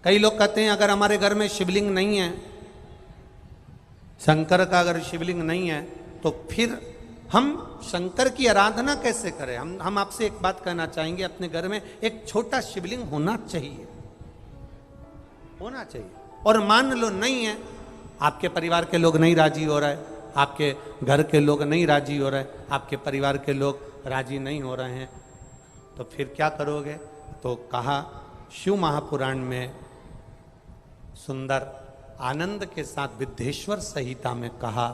कई लोग कहते हैं अगर हमारे घर में शिवलिंग नहीं है, शंकर का अगर शिवलिंग नहीं है, तो फिर हम शंकर की आराधना कैसे करें। हम आपसे एक बात कहना चाहेंगे, अपने घर में एक छोटा शिवलिंग होना चाहिए, होना चाहिए। और मान लो नहीं है, आपके परिवार के लोग नहीं राजी हो रहे, आपके घर के लोग नहीं राजी हो रहे, आपके परिवार के लोग राजी नहीं हो रहे हैं, तो फिर क्या करोगे। तो कहा शिव महापुराण में सुंदर आनंद के साथ विद्धेश्वर संहिता में कहा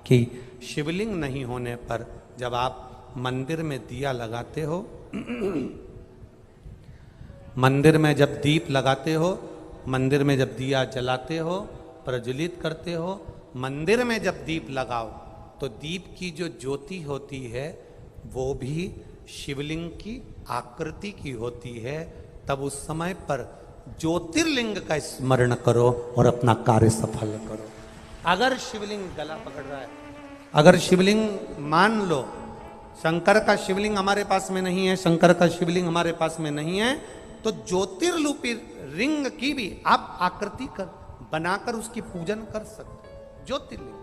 कि शिवलिंग नहीं होने पर जब आप मंदिर में दिया लगाते हो, मंदिर में जब दीप लगाते हो, मंदिर में जब दिया जलाते हो, प्रज्वलित करते हो, मंदिर में जब दीप लगाओ तो दीप की जो ज्योति होती है वो भी शिवलिंग की आकृति की होती है। तब उस समय पर ज्योतिर्लिंग का स्मरण करो और अपना कार्य सफल करो। अगर शिवलिंग गला पकड़ रहा है, अगर शिवलिंग मान लो शंकर का शिवलिंग हमारे पास में नहीं है, शंकर का शिवलिंग हमारे पास में नहीं है, तो ज्योतिर्लिपि रिंग की भी आप आकृति कर बनाकर उसकी पूजन कर सकते हो। ज्योतिर्लिंग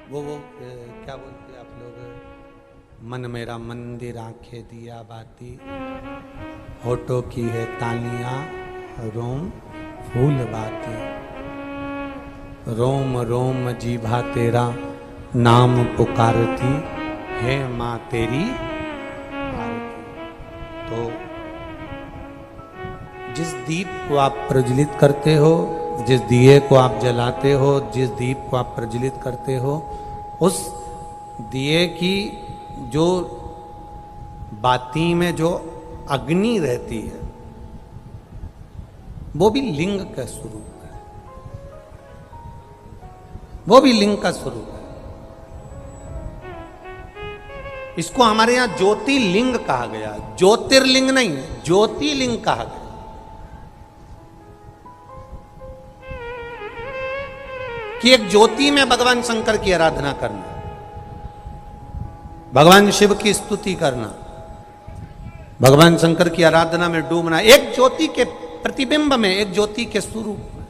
वो क्या बोलते हैं आप लोग, मन मेरा मंदिर आंखें दिया बाती, होठों की है तालियां रोम फूल बाती, रोम रोम जीभा तेरा नाम पुकारती है माँ तेरी आरती। तो जिस दीप को आप प्रज्वलित करते हो, जिस दिए को आप जलाते हो, जिस दीप को आप प्रज्वलित करते हो, उस दिए की जो बाती में जो अग्नि रहती है वो भी लिंग का स्वरूप है, वो भी लिंग का स्वरूप है। इसको हमारे यहां ज्योतिर्लिंग कहा गया, ज्योतिर्लिंग नहीं, ज्योतिर्लिंग कहा गया। कि एक ज्योति में भगवान शंकर की आराधना करना, भगवान शिव की स्तुति करना, भगवान शंकर की आराधना में डूबना, एक ज्योति के प्रतिबिंब में, एक ज्योति के स्वरूप में।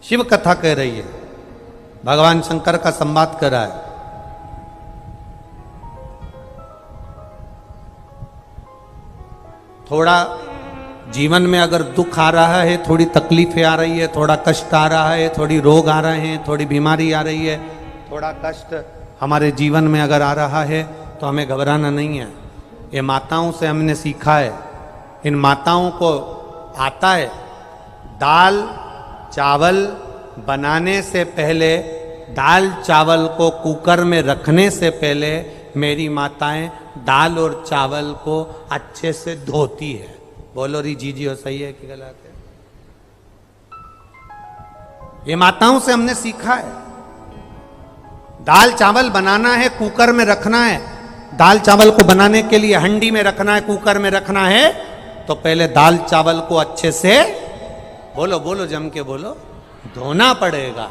शिव कथा कह रही है, भगवान शंकर का संवाद कर रहा है। थोड़ा जीवन में अगर दुख आ रहा है, थोड़ी तकलीफें आ रही है, थोड़ा कष्ट आ रहा है, थोड़ी रोग आ रहे हैं, थोड़ी बीमारी आ रही है, थोड़ा कष्ट हमारे जीवन में अगर आ रहा है तो हमें घबराना नहीं है। ये माताओं से हमने सीखा है, इन माताओं को आता है दाल चावल बनाने से पहले, दाल चावल को कुकर में रखने से पहले मेरी माताएं दाल और चावल को अच्छे से धोती है। बोलो री जी हो, सही है कि गलत है? ये माताओं से हमने सीखा है। दाल चावल बनाना है, कुकर में रखना है। दाल चावल को बनाने के लिए हंडी में रखना है, कुकर में रखना है, तो पहले दाल चावल को अच्छे से, बोलो बोलो जम के बोलो, धोना पड़ेगा।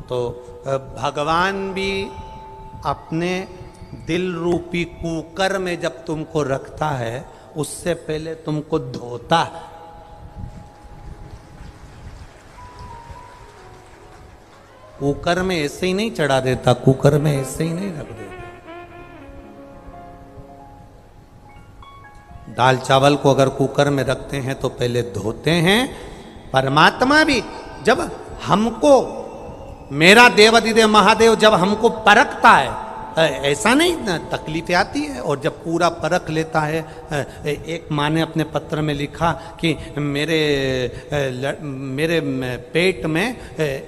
तो भगवान भी अपने दिल रूपी कुकर में जब तुमको रखता है, उससे पहले तुमको धोता है। कुकर में ऐसे ही नहीं चढ़ा देता, कुकर में ऐसे ही नहीं रख देता। दाल चावल को अगर कुकर में रखते हैं तो पहले धोते हैं। परमात्मा भी जब हमको, मेरा देवाधिदेव महादेव जब हमको परखता है, ऐसा नहीं तकलीफें आती है, और जब पूरा परख लेता है। एक माँ ने अपने पत्र में लिखा कि मेरे पेट में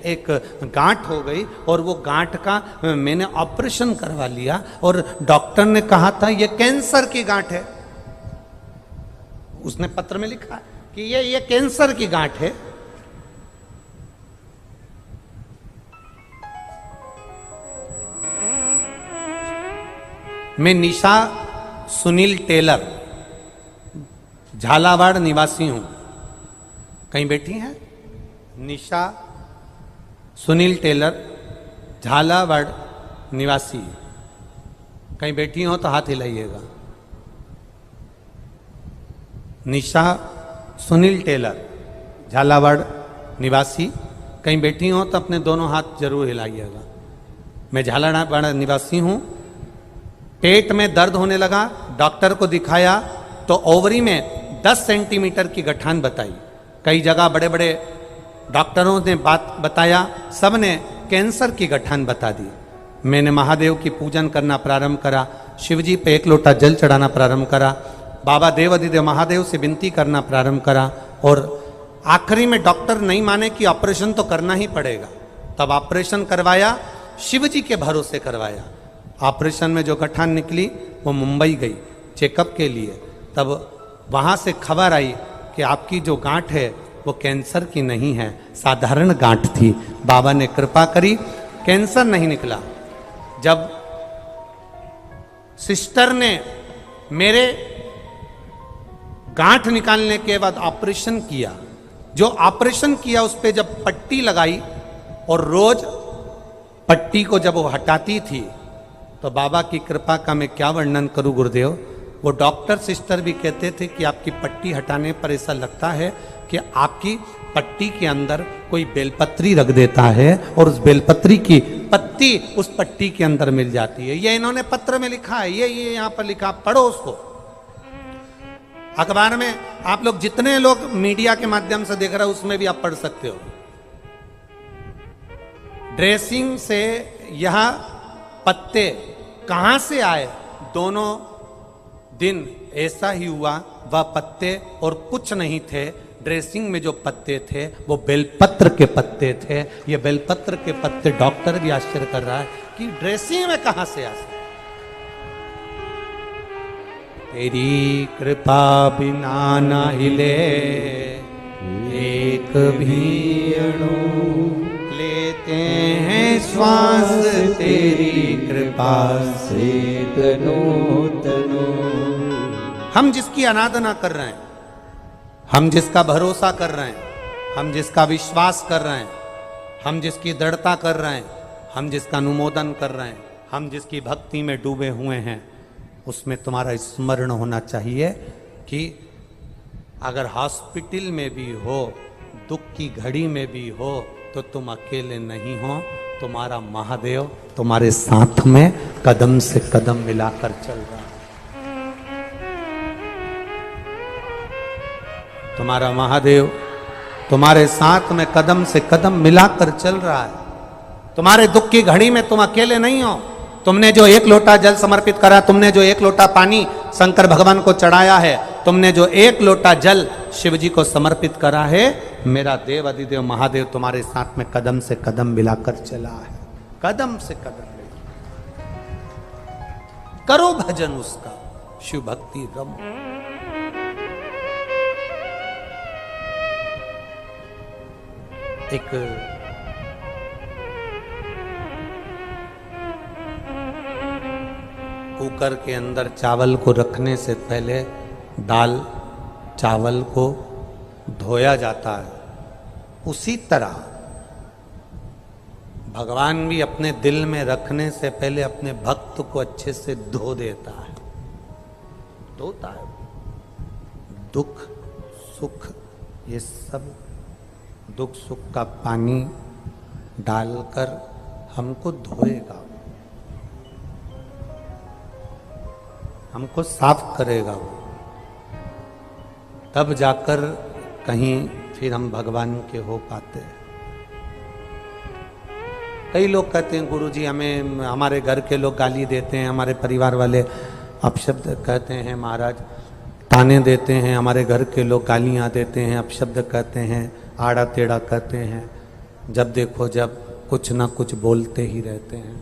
एक गांठ हो गई और वो गांठ का मैंने ऑपरेशन करवा लिया, और डॉक्टर ने कहा था ये कैंसर की गांठ है। उसने पत्र में लिखा कि ये कैंसर की गांठ है। मैं निशा सुनील टेलर, झालावाड़ निवासी हूं। कहीं बैठी हैं? निशा सुनील टेलर, झालावाड़ निवासी। कहीं बैठी हो तो हाथ हिलाइएगा। निशा सुनील टेलर, झालावाड़ निवासी। कहीं बैठी हो तो अपने दोनों हाथ जरूर हिलाइएगा। मैं झालावाड़ निवासी हूं। पेट में दर्द होने लगा, डॉक्टर को दिखाया तो ओवरी में 10 सेंटीमीटर की गठान बताई। कई जगह बड़े बड़े डॉक्टरों ने बात बताया, सब ने कैंसर की गठान बता दी। मैंने महादेव की पूजन करना प्रारंभ करा, शिवजी पे 1 लोटा जल चढ़ाना प्रारंभ करा, बाबा देव अधिदेव महादेव से विनती करना प्रारंभ करा, और आखिरी में डॉक्टर नहीं माने कि ऑपरेशन तो करना ही पड़ेगा, तब ऑपरेशन करवाया, शिवजी के भरोसे करवाया। ऑपरेशन में जो गठान निकली वो मुंबई गई चेकअप के लिए। तब वहाँ से खबर आई कि आपकी जो गांठ है वो कैंसर की नहीं है, साधारण गांठ थी। बाबा ने कृपा करी, कैंसर नहीं निकला। जब सिस्टर ने मेरे गांठ निकालने के बाद ऑपरेशन किया, जो ऑपरेशन किया उस पे जब पट्टी लगाई और रोज पट्टी को जब वो हटाती थी, तो बाबा की कृपा का मैं क्या वर्णन करूं गुरुदेव। वो डॉक्टर सिस्टर भी कहते थे कि आपकी पट्टी हटाने पर ऐसा लगता है कि आपकी पट्टी के अंदर कोई बेलपत्री रख देता है और उस बेलपत्री की पत्ती उस पट्टी के अंदर मिल जाती है। ये इन्होंने पत्र में लिखा है, ये यहां पर लिखा, पढ़ो उसको। अखबार में आप लोग जितने लोग मीडिया के माध्यम से देख रहे हो उसमें भी आप पढ़ सकते हो। ड्रेसिंग से यह पत्ते कहां से आए, दोनों दिन ऐसा ही हुआ। वह पत्ते और कुछ नहीं थे, ड्रेसिंग में जो पत्ते थे वो बेलपत्र के पत्ते थे। ये बेलपत्र के पत्ते, डॉक्टर भी आश्चर्य कर रहा है कि ड्रेसिंग में कहां से आ सकते। तेरी कृपा बिना ना हिले एक भी अणु, लेते हैं श्वास तेरी कृपा से तनो तनो। हम जिसकी आराधना कर रहे हैं, हम जिसका भरोसा कर रहे हैं, हम जिसका विश्वास कर रहे हैं, हम जिसकी दृढ़ता कर रहे हैं, हम जिसका अनुमोदन कर रहे हैं, हम जिसकी भक्ति में डूबे हुए हैं, उसमें तुम्हारा स्मरण होना चाहिए कि अगर हॉस्पिटल में भी हो, दुख की घड़ी में भी हो, तो तुम अकेले नहीं हो। तुम्हारा महादेव तुम्हारे साथ में कदम से कदम मिलाकर चल रहा है। तुम्हारा महादेव तुम्हारे साथ में कदम से कदम मिलाकर चल रहा है। तुम्हारे दुख की घड़ी में तुम अकेले नहीं हो। तुमने जो 1 लोटा जल समर्पित करा, तुमने जो 1 लोटा पानी शंकर भगवान को चढ़ाया है, तुमने जो 1 लोटा जल शिव जी को समर्पित करा है, मेरा देव अधिदेव महादेव तुम्हारे साथ में कदम से कदम मिलाकर चला है। कदम से कदम मिला, करो भजन उसका, शिव भक्ति रम। एक कुकर के अंदर चावल को रखने से पहले दाल चावल को धोया जाता है, उसी तरह भगवान भी अपने दिल में रखने से पहले अपने भक्त को अच्छे से धो देता है, धोता है। दुख सुख ये सब दुख सुख का पानी डालकर हमको धोएगा, हमको साफ करेगा वो, तब जाकर कहीं फिर हम भगवान के हो पाते हैं। कई लोग कहते हैं गुरुजी हमें, हमारे घर के लोग गाली देते हैं, हमारे परिवार वाले अपशब्द कहते हैं, महाराज ताने देते हैं, हमारे घर के लोग गालियां देते हैं, अपशब्द कहते हैं, आड़ा टेढ़ा कहते हैं, जब देखो जब कुछ ना कुछ बोलते ही रहते हैं,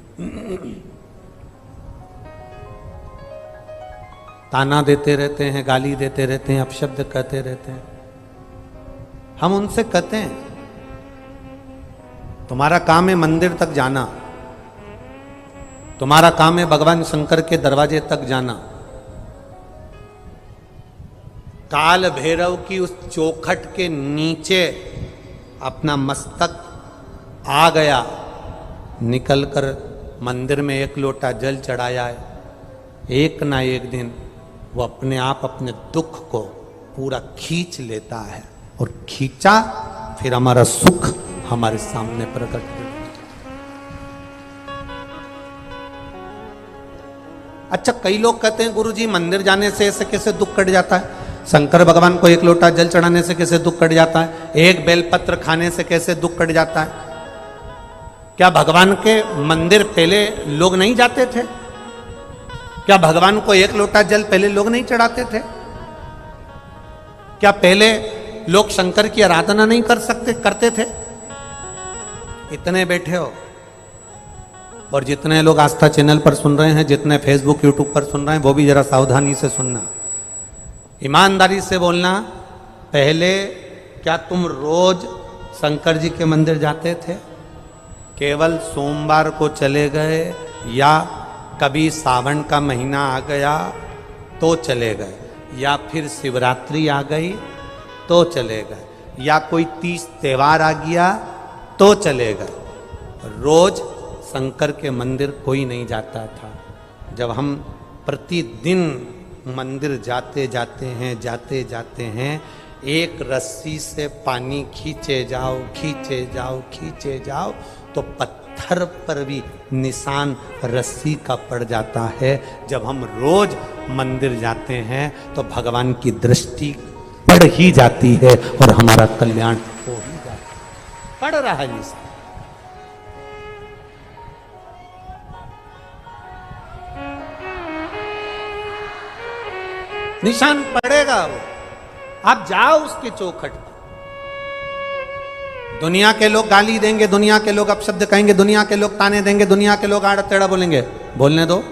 ताना देते रहते हैं, गाली देते रहते हैं, अपशब्द कहते रहते हैं। हम उनसे कहते हैं तुम्हारा काम है मंदिर तक जाना, तुम्हारा काम है भगवान शंकर के दरवाजे तक जाना, काल भैरव की उस चौखट के नीचे अपना मस्तक आ गया, निकलकर मंदिर में एक लोटा जल चढ़ाया है, एक ना एक दिन वो अपने आप अपने दुख को पूरा खींच लेता है, और खींचा फिर हमारा सुख हमारे सामने प्रकट हो। अच्छा, कई लोग कहते हैं गुरुजी मंदिर जाने से ऐसे कैसे दुख कट जाता है, शंकर भगवान को एक लोटा जल चढ़ाने से कैसे दुख कट जाता है, एक बेलपत्र खाने से कैसे दुख कट जाता है। क्या भगवान के मंदिर पहले लोग नहीं जाते थे? क्या भगवान को एक लोटा जल पहले लोग नहीं चढ़ाते थे? क्या पहले लोग शंकर की आराधना नहीं करते थे? इतने बैठे हो और जितने लोग आस्था चैनल पर सुन रहे हैं, जितने फेसबुक यूट्यूब पर सुन रहे हैं, वो भी जरा सावधानी से सुनना, ईमानदारी से बोलना। पहले क्या तुम रोज शंकर जी के मंदिर जाते थे? केवल सोमवार को चले गए, या कभी सावन का महीना आ गया तो चले गए, या फिर शिवरात्रि आ गई तो चले गए, या कोई 30 त्योहार आ गया तो चले गए। रोज शंकर के मंदिर कोई नहीं जाता था। जब हम प्रतिदिन मंदिर जाते जाते हैं, एक रस्सी से पानी खींचे जाओ तो पत्थर पर भी निशान रस्सी का पड़ जाता है। जब हम रोज मंदिर जाते हैं तो भगवान की दृष्टि पड़ ही जाती है और हमारा कल्याण हो ही जाता है। पड़ रहा है निशान। निशान पड़ेगा वो, आप जाओ उसके चौखट पर। दुनिया के लोग गाली देंगे, दुनिया के लोग अपशब्द कहेंगे, दुनिया के लोग ताने देंगे, दुनिया के लोग आड़ा टेढ़ा बोलेंगे, बोलने दो।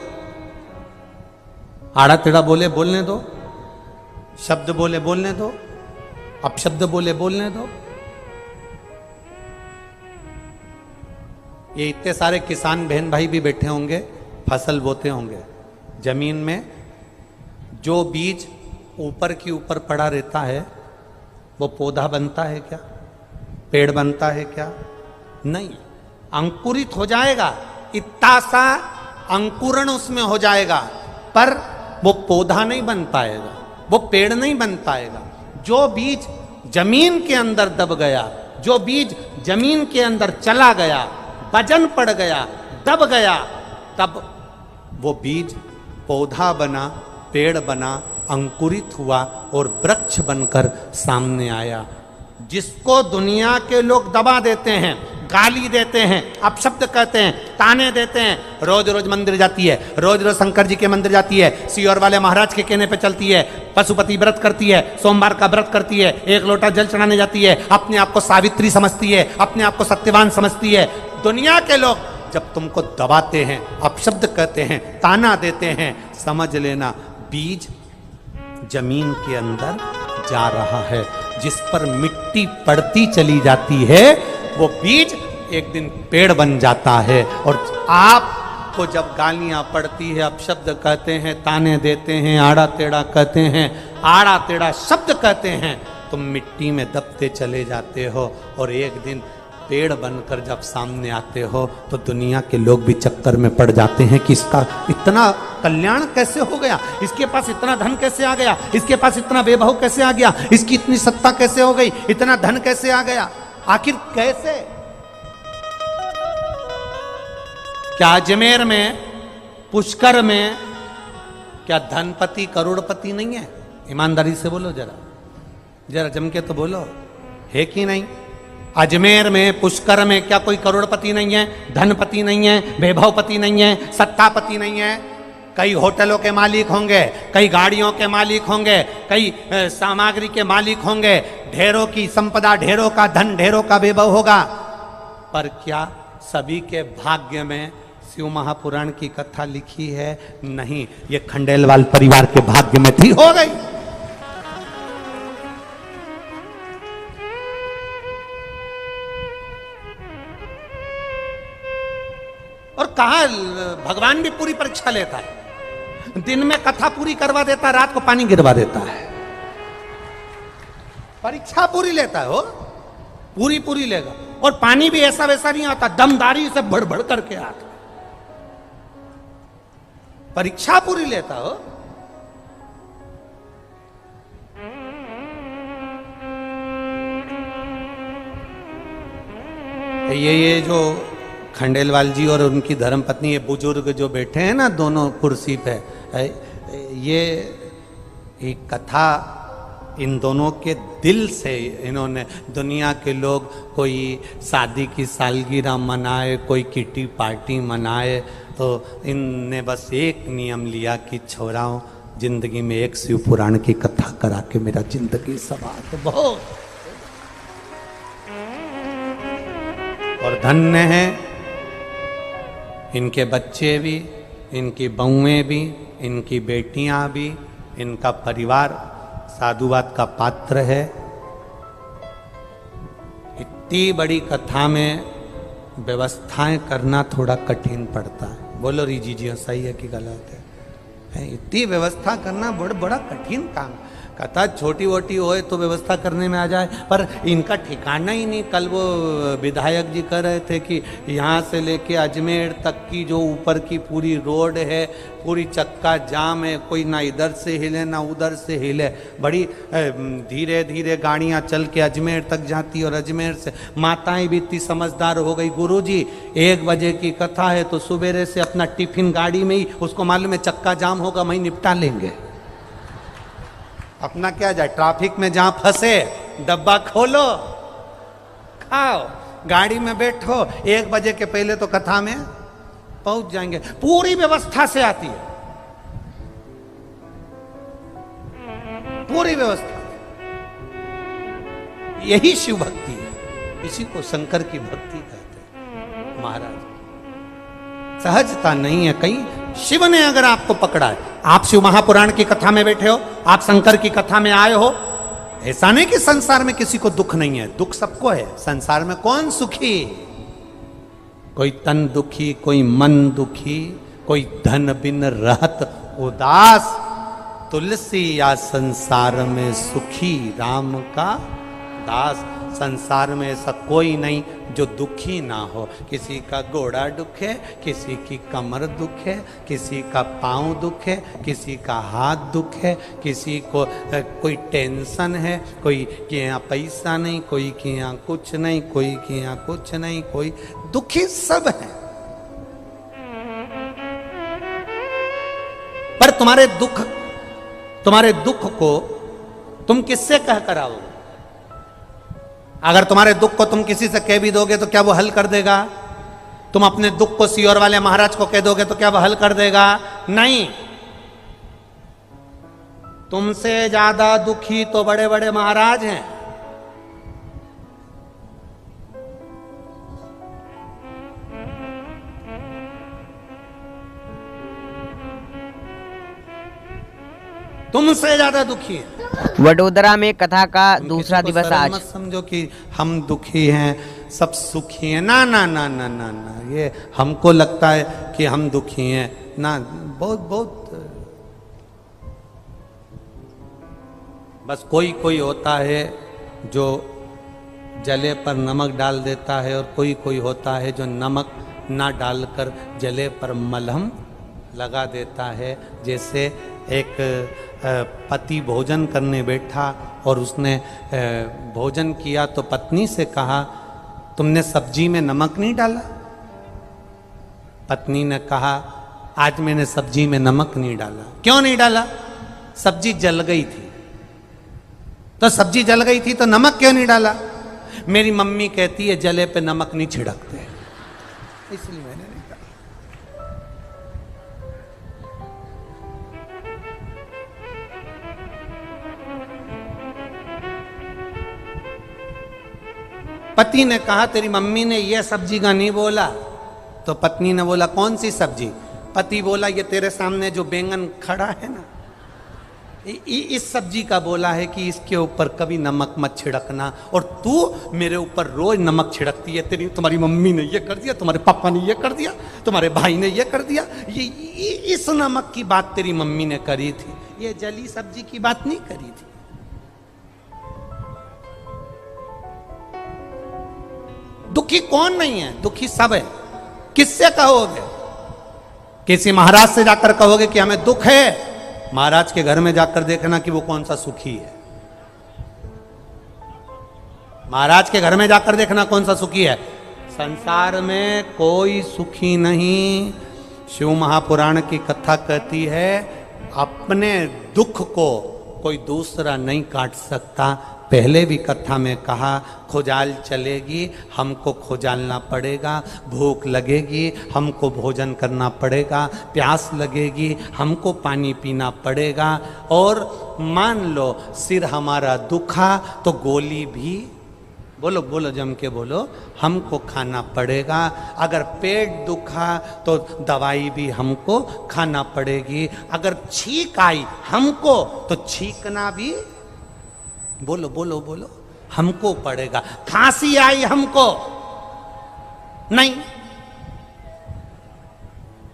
आड़ा टेढ़ा बोलने दो, शब्द बोलने दो, अपशब्द बोलने दो। ये इतने सारे किसान बहन भाई भी बैठे होंगे, फसल बोते होंगे, जमीन में जो बीज ऊपर की ऊपर पड़ा रहता है वो पौधा बनता है क्या? पेड़ बनता है क्या? नहीं, अंकुरित हो जाएगा, इतना सा अंकुरण उसमें हो जाएगा, पर वो पौधा नहीं बन पाएगा, वो पेड़ नहीं बन पाएगा। जो बीज जमीन के अंदर दब गया, जो बीज जमीन के अंदर चला गया, वजन पड़ गया, दब गया, तब वो बीज पौधा बना, पेड़ बना, अंकुरित हुआ और वृक्ष बनकर सामने आया। जिसको दुनिया के लोग दबा देते हैं, गाली देते हैं, अपशब्द कहते हैं, ताने देते हैं, रोज रोज मंदिर जाती है, रोज रोज शंकर जी के मंदिर जाती है, सीहोर वाले महाराज के कहने पे चलती है, पशुपति व्रत करती है, सोमवार का व्रत करती है, एक लोटा जल चढ़ाने जाती है, अपने आप को सावित्री समझती है, अपने आप को सत्यवान समझती है। दुनिया के लोग जब तुमको दबाते हैं, अपशब्द कहते हैं, ताना देते हैं, समझ लेना बीज जमीन के अंदर जा रहा है। जिस पर मिट्टी पड़ती चली जाती है वो बीज एक दिन पेड़ बन जाता है। और आपको जब गालियां पड़ती है, अपशब्द कहते हैं, ताने देते हैं, आड़ा टेढ़ा कहते हैं, आड़ा टेढ़ा शब्द कहते हैं, तुम मिट्टी में दबते चले जाते हो और एक दिन पेड़ बनकर जब सामने आते हो तो दुनिया के लोग भी चक्कर में पड़ जाते हैं कि इसका इतना कल्याण कैसे हो गया, इसके पास इतना धन कैसे आ गया, इसके पास इतना वैभव कैसे आ गया, इसकी इतनी सत्ता कैसे हो गई, इतना धन कैसे आ गया, आखिर कैसे? क्या अजमेर में, पुष्कर में क्या धनपति करोड़पति नहीं है? ईमानदारी से बोलो, जरा जम के तो बोलो, है कि नहीं? अजमेर में, पुष्कर में क्या कोई करोड़पति नहीं है, धनपति नहीं है, वैभवपति नहीं है, सत्तापति नहीं है? कई होटलों के मालिक होंगे, कई गाड़ियों के मालिक होंगे, कई सामग्री के मालिक होंगे, ढेरों की संपदा, ढेरों का धन, ढेरों का वैभव होगा, पर क्या सभी के भाग्य में शिव महापुराण की कथा लिखी है? नहीं, ये खंडेलवाल परिवार के भाग्य में थी, हो गई। और कहा भगवान भी पूरी परीक्षा लेता है, दिन में कथा पूरी करवा देता है, रात को पानी गिरवा देता है। परीक्षा पूरी लेता है हो, पूरी पूरी लेगा। और पानी भी ऐसा वैसा नहीं आता, दमदारी से भड़ भड़ करके आता, परीक्षा पूरी लेता हो। ये जो खंडेलवाल जी और उनकी धर्मपत्नी, ये बुजुर्ग जो बैठे हैं ना दोनों कुर्सी पे, ये एक कथा इन दोनों के दिल से इन्होंने, दुनिया के लोग कोई शादी की सालगिरह मनाए, कोई किटी पार्टी मनाए, तो इनने बस एक नियम लिया कि छोराओं जिंदगी में एक शिव पुराण की कथा करा के मेरा जिंदगी सवार तो बहुत। और धन्य है इनके बच्चे भी, इनकी बहुएं भी, इनकी बेटियां भी, इनका परिवार साधुवाद का पात्र है। इतनी बड़ी कथा में व्यवस्थाएं करना थोड़ा कठिन पड़ता है। बोलो रीजी जी, सही है कि गलत है? इतनी व्यवस्था करना बड़ा कठिन काम। कथा छोटी वोटी होए तो व्यवस्था करने में आ जाए, पर इनका ठिकाना ही नहीं। कल वो विधायक जी कह रहे थे कि यहाँ से लेके अजमेर तक की जो ऊपर की पूरी रोड है, पूरी चक्का जाम है, कोई ना इधर से हिले ना उधर से हिले, बड़ी धीरे धीरे गाड़ियाँ चल के अजमेर तक जाती, और अजमेर से माताएं भी इतनी समझदार हो गई। गुरुजी 1 बजे की कथा है तो सुबेरे से अपना टिफिन गाड़ी में ही, उसको मालूम है चक्का जाम होगा, वहीं निपटा लेंगे। अपना क्या जाए, ट्रैफिक में जहां फंसे डब्बा खोलो खाओ, गाड़ी में बैठो, 1 बजे के पहले तो कथा में पहुंच जाएंगे। पूरी व्यवस्था से आती है, पूरी व्यवस्था। यही शिव भक्ति है, इसी को शंकर की भक्ति कहते हैं। महाराज सहजता नहीं है कहीं। शिव ने अगर आपको पकड़ा है, आप शिव महापुराण की कथा में बैठे हो, आप शंकर की कथा में आए हो, ऐसा नहीं कि संसार में किसी को दुख नहीं है, दुख सबको है। संसार में कौन सुखी? कोई तन दुखी, कोई मन दुखी, कोई धन बिन रहत उदास, तुलसी या संसार में सुखी राम का दास। संसार में ऐसा कोई नहीं जो दुखी ना हो। किसी का घोड़ा दुख है, किसी की कमर दुख है, किसी का पाँव दुख है, किसी का हाथ दुख है, किसी को कोई टेंशन है, कोई के यहाँ पैसा नहीं, कोई के यहाँ कुछ नहीं, कोई के यहाँ कुछ नहीं, कोई दुखी सब है। पर तुम्हारे दुख को तुम किससे कह कर आओगे? अगर तुम्हारे दुख को तुम किसी से कह भी दोगे तो क्या वो हल कर देगा? तुम अपने दुख को सीहोर वाले महाराज को कह दोगे तो क्या वो हल कर देगा? नहीं। तुमसे ज्यादा दुखी तो बड़े बड़े महाराज हैं। तुमसे ज्यादा दुखी है। वडोदरा में कथा का दूसरा दिवस आज। मत समझो कि हम दुखी हैं, सब सुखी हैं। ना ना ना ना ना ना, ये हमको लगता है कि हम दुखी हैं ना। बहुत बस कोई कोई होता है जो जले पर नमक डाल देता है, और कोई कोई होता है जो नमक ना डालकर जले पर मलहम लगा देता है। जैसे एक पति भोजन करने बैठा और उसने भोजन किया तो पत्नी से कहा, तुमने सब्जी में नमक नहीं डाला? पत्नी ने कहा, आज मैंने सब्जी में नमक नहीं डाला। क्यों नहीं डाला? सब्जी जल गई थी। तो सब्जी जल गई थी तो नमक क्यों नहीं डाला? मेरी मम्मी कहती है जले पे नमक नहीं छिड़कते, इसलिए मैंने नहीं डाला। पति ने कहा, तेरी मम्मी ने ये सब्जी का नहीं बोला। तो पत्नी ने बोला, कौन सी सब्जी? पति बोला, ये तेरे सामने जो बैंगन खड़ा है ना, इस सब्जी का बोला है कि इसके ऊपर कभी नमक मत छिड़कना, और तू मेरे ऊपर रोज नमक छिड़कती है। तुम्हारी मम्मी ने ये कर दिया, तुम्हारे पापा ने ये कर दिया, तुम्हारे भाई ने ये कर दिया। ये इस नमक की बात तेरी मम्मी ने करी थी, ये जली सब्जी की बात नहीं करी थी। दुखी कौन नहीं है? दुखी सब है। किससे कहोगे? किसी महाराज से जाकर कहोगे कि हमें दुख है, महाराज के घर में जाकर देखना कि वो कौन सा सुखी है। महाराज के घर में जाकर देखना कौन सा सुखी है। संसार में कोई सुखी नहीं। शिव महापुराण की कथा कहती है अपने दुख को कोई दूसरा नहीं काट सकता। पहले भी कथा में कहा खुजाल चलेगी, हमको खुजालना पड़ेगा। भूख लगेगी, हमको भोजन करना पड़ेगा। प्यास लगेगी, हमको पानी पीना पड़ेगा। और मान लो सिर हमारा दुखा तो गोली भी, बोलो बोलो जम के बोलो, हमको खाना पड़ेगा। अगर पेट दुखा तो दवाई भी हमको खाना पड़ेगी। अगर छींक आई हमको तो छींकना भी, बोलो बोलो बोलो, हमको पड़ेगा। खांसी आई हमको नहीं,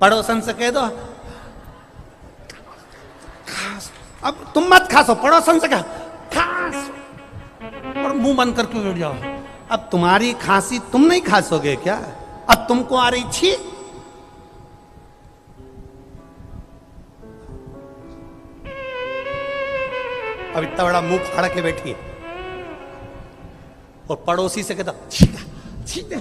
पड़ोसन से कह दो खास, अब तुम मत खासो, पड़ोसन से कह खास और मुंह बंद करके बैठ जाओ। अब तुम्हारी खांसी तुम नहीं खासोगे क्या? अब तुमको आ रही छी। अब इतना बड़ा मुंह फाड़ के बैठी है और पड़ोसी से कहता छींक।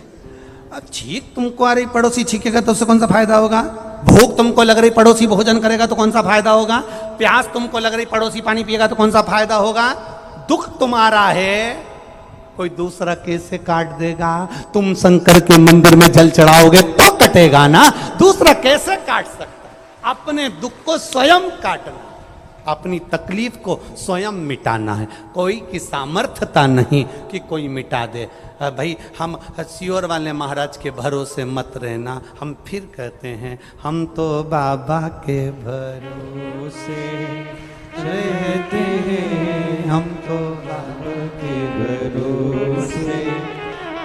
अब छींक तुमको आ रही, पड़ोसी छींकेगा तो उससे कौन सा फायदा होगा? भूख तुमको लग रही, पड़ोसी भोजन करेगा तो कौन सा फायदा होगा? प्यास तुमको लग रही, पड़ोसी पानी पिएगा तो कौन सा फायदा होगा? दुख तुम्हारा है, कोई दूसरा कैसे काट देगा? तुम शंकर के मंदिर में जल चढ़ाओगे तो कटेगा ना, दूसरा कैसे काट सकता? अपने दुख को स्वयं काटना, अपनी तकलीफ को स्वयं मिटाना है। कोई की सामर्थ्यता नहीं कि कोई मिटा दे। भाई हम सियोर वाले महाराज के भरोसे मत रहना। हम फिर कहते हैं हम तो बाबा के भरोसे रहते हैं, हम तो बाबा के भरोसे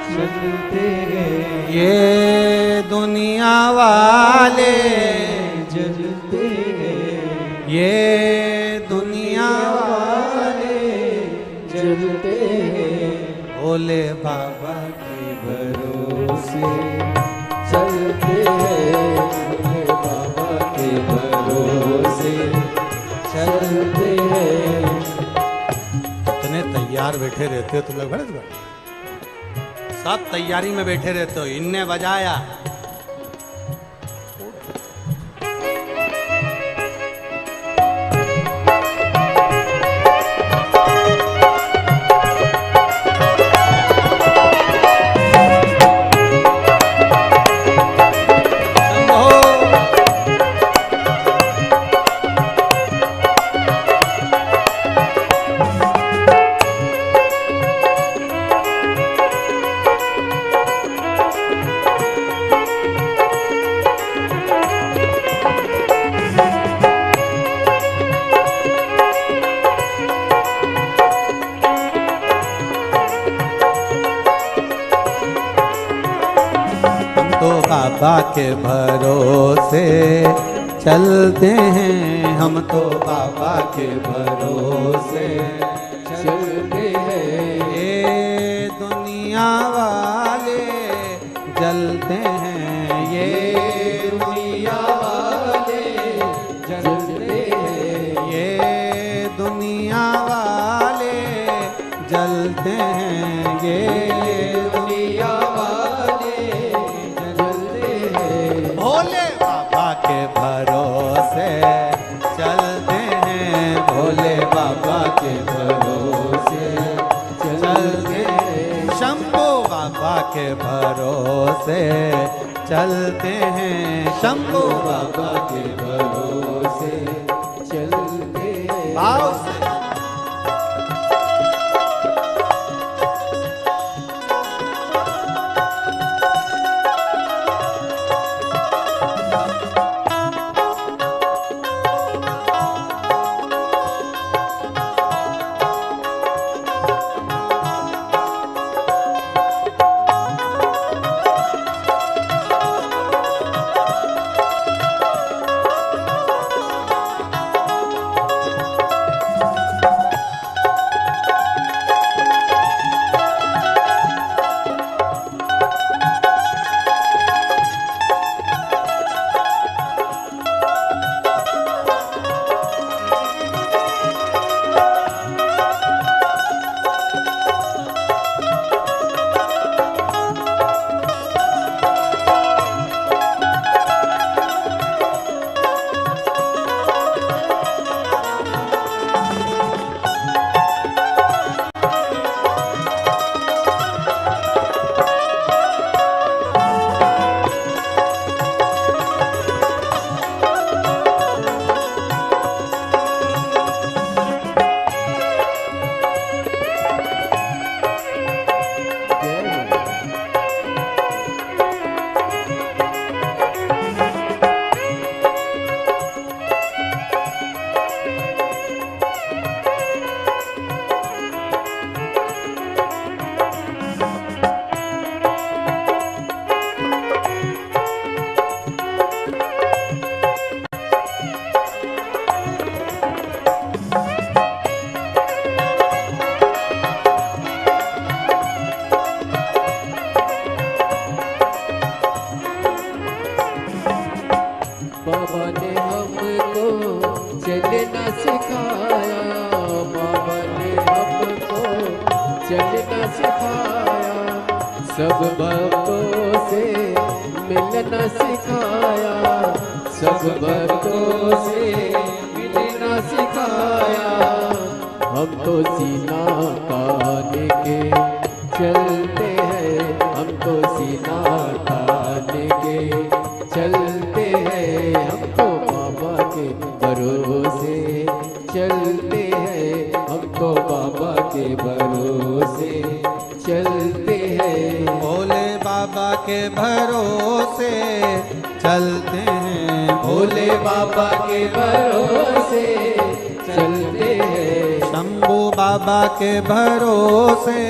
चलते हैं। ये दुनिया वाले जलते हैं, ये दुनिया वाले जलते हैं, भोले बाबा के भरोसे चलते हैं, भोले बाबा के भरोसे चलते हैं। कितने तैयार बैठे रहते हो तुम लोग, सब तैयारी में बैठे रहते हो। इनने बजाया, बाबा के भरोसे चलते हैं, हम तो बाबा के भरोसे चलते हैं। ये दुनिया वाले जलते हैं, ये दुनिया वाले जलते हैं, ये दुनिया वाले जलते हैं, ये दुनिया के भरोसे चलते हैं, भोले बाबा के भरोसे चलते हैं, शंभू बाबा के भरोसे चलते हैं, शंभू बाबा के भरोसे चलते हैं। भाव से सिखाया, सब भक्तों से मिलना सिखाया, सब भक्तों से मिलना सिखाया। हम तो सीना तान के चलते हैं, हम तो सीना तान के चलते हैं, हम तो बाबा के भरोसे चलते हैं, हम तो बाबा के भरोसे चलते हैं। भोले बाबा के भरोसे चलते हैं, भोले बाबा के भरोसे चलते हैं, शंभू बाबा के भरोसे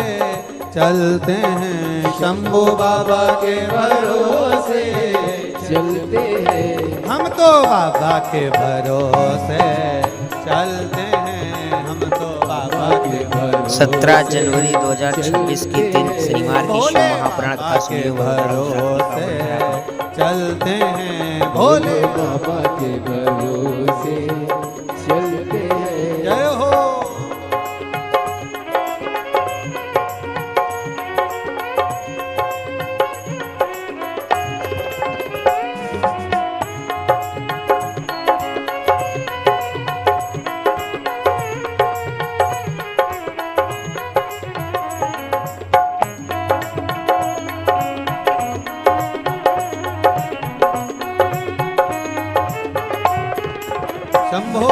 चलते हैं, शंभू बाबा के भरोसे चलते हैं। हम तो बाबा के भरोसे चलते हैं, हम तो बाबा के भरोसे 17 जनवरी 2026 के दिन शनिवार की शिव महापुराण कथा सुनिए। भरोसे चलते हैं, भोले बाबा के भरोसे चलते हैं। जय हो। शंभो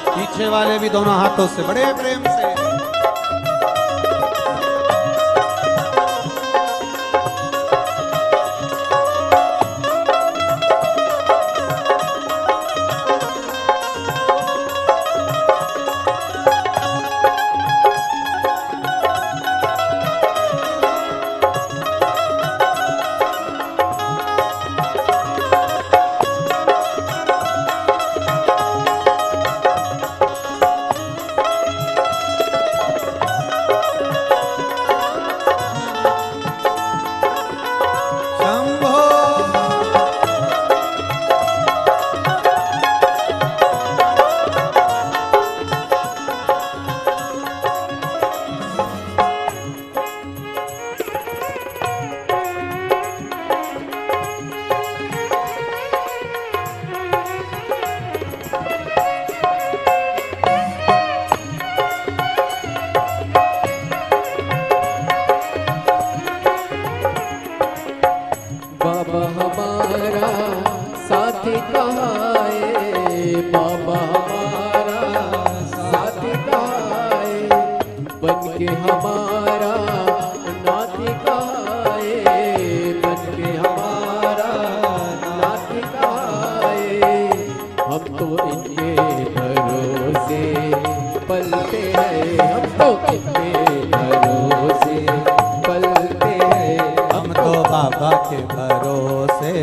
पीछे वाले भी दोनों हाथों से बड़े प्रेम से बाबा हमारा साथी कहाँ है, बाबा हमारा साथी कहाँ है, बन के हमारा नाती कहाँ है, बन के हमारा नाती कहाँ है। हम तो इनके भरोसे पलते हैं, हम तो इनके भरोसे पलते हैं, हम तो बाबा के भरोसे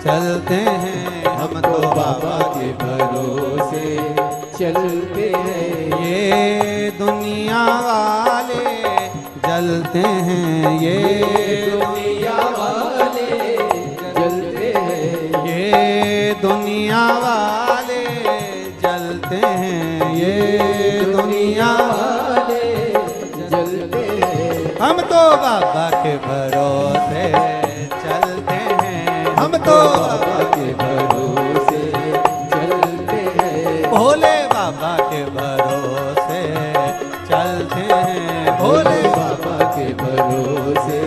चलते हैं, हम तो बाबा के भरोसे चलते हैं। ये दुनिया वाले जलते हैं, ये दुनिया वाले जलते हैं, ये दुनिया वाले जलते हैं, ये दुनिया वाले जलते हैं। हम तो बाबा के भरोसे चलते हैं, हम तो बाबा के भरोसे चलते हैं, भोले बाबा के भरोसे चलते हैं, भोले बाबा के भरोसे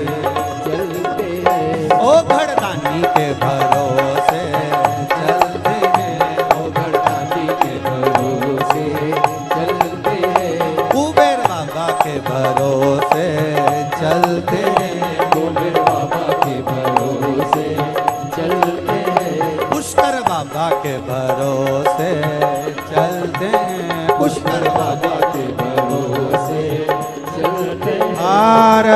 चलते हैं। ओ घड़दानी के भरोसे चलते हैं, ओ गणपति के भरोसे चलते हैं, कुबेर बाबा के भरोसे चलते हैं, गोविंद बाबा के भरोसे चलते हैं, पुष्कर बाबा के भरोसे चलते हैं, पुष्कर बाबा के भरोसे चलते हैं। हार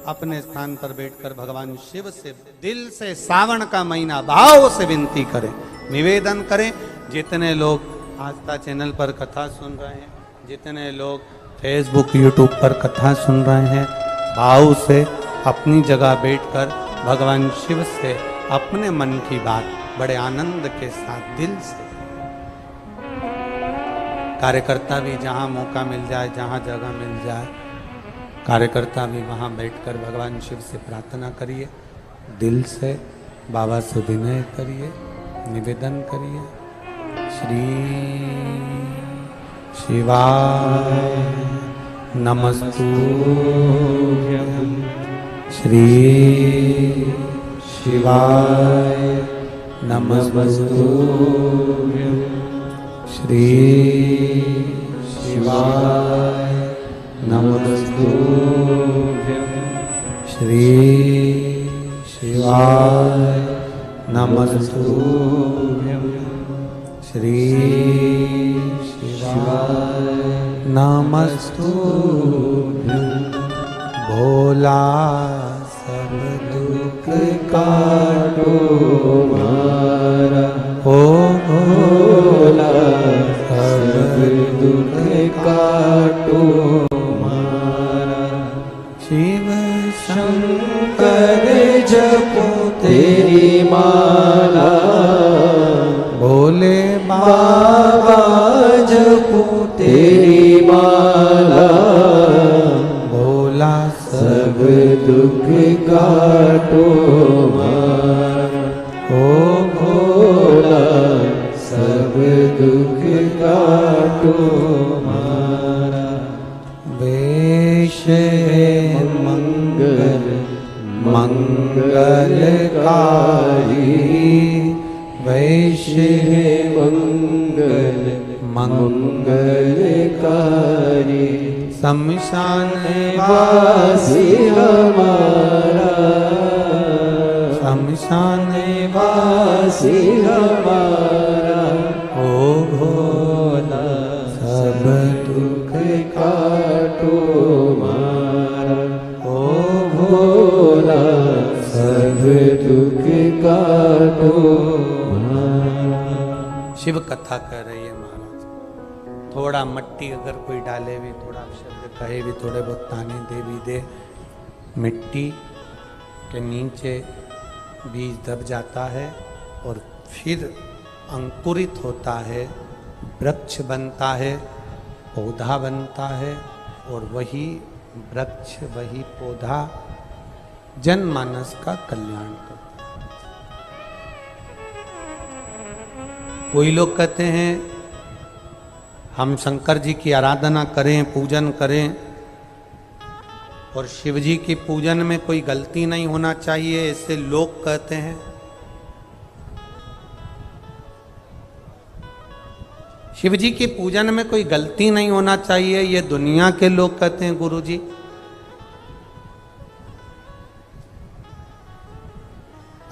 अपने स्थान पर बैठकर भगवान शिव से दिल से सावन का महीना भाव से विनती करें, निवेदन करें। जितने लोग आस्था चैनल पर कथा सुन रहे हैं, जितने लोग फेसबुक यूट्यूब पर कथा सुन रहे हैं, भाव से अपनी जगह बैठकर भगवान शिव से अपने मन की बात बड़े आनंद के साथ दिल से, कार्यकर्ता भी जहाँ मौका मिल जाए, जहाँ जगह मिल जाए, कार्यकर्ता भी वहाँ बैठकर भगवान शिव से प्रार्थना करिए, दिल से बाबा से विनय करिए, निवेदन करिए। श्री शिवाय नमस्तुभ्यं, श्री शिवाय नमस्तुभ्यं, श्री शिवाय नमस्तुभ्यं, श्री शिवाय नमस्तुभ्यं, श्री शिवाय नमस्तुभ्यं। भोला सब दुख काटो मारा, ओ भोला सब दुख काटो मारा। शिव शंकर जपो तेरी माला, भोले बाबा जपो तेरी माला, भोला सब दुख काटो मारा, ओ भोला सब दुख काटो मारा। वेश मंगल मंगलकारी, वैश्य मंगल मंगलकारी, शमशान वासी हमारा, शमशान वासी हमारा, ओ भोला सब दुख काटो मारा, ओ भोला सब दुख काटो मारा। शिव कथा कर रही है महाराज, थोड़ा मट्टी अगर कोई डाले भी, थोड़ा शब्द कहे भी, थोड़े बहुत ताने दे भी दे, मिट्टी के नीचे बीज दब जाता है और फिर अंकुरित होता है, वृक्ष बनता है, पौधा बनता है, और वही वृक्ष वही पौधा जनमानस का कल्याण करता है। कोई लोग कहते हैं हम शंकर जी की आराधना करें, पूजन करें, और शिव जी की पूजन में कोई गलती नहीं होना चाहिए, ऐसे लोग कहते हैं। शिव जी की पूजन में कोई गलती नहीं होना चाहिए, ये दुनिया के लोग कहते हैं गुरु जी।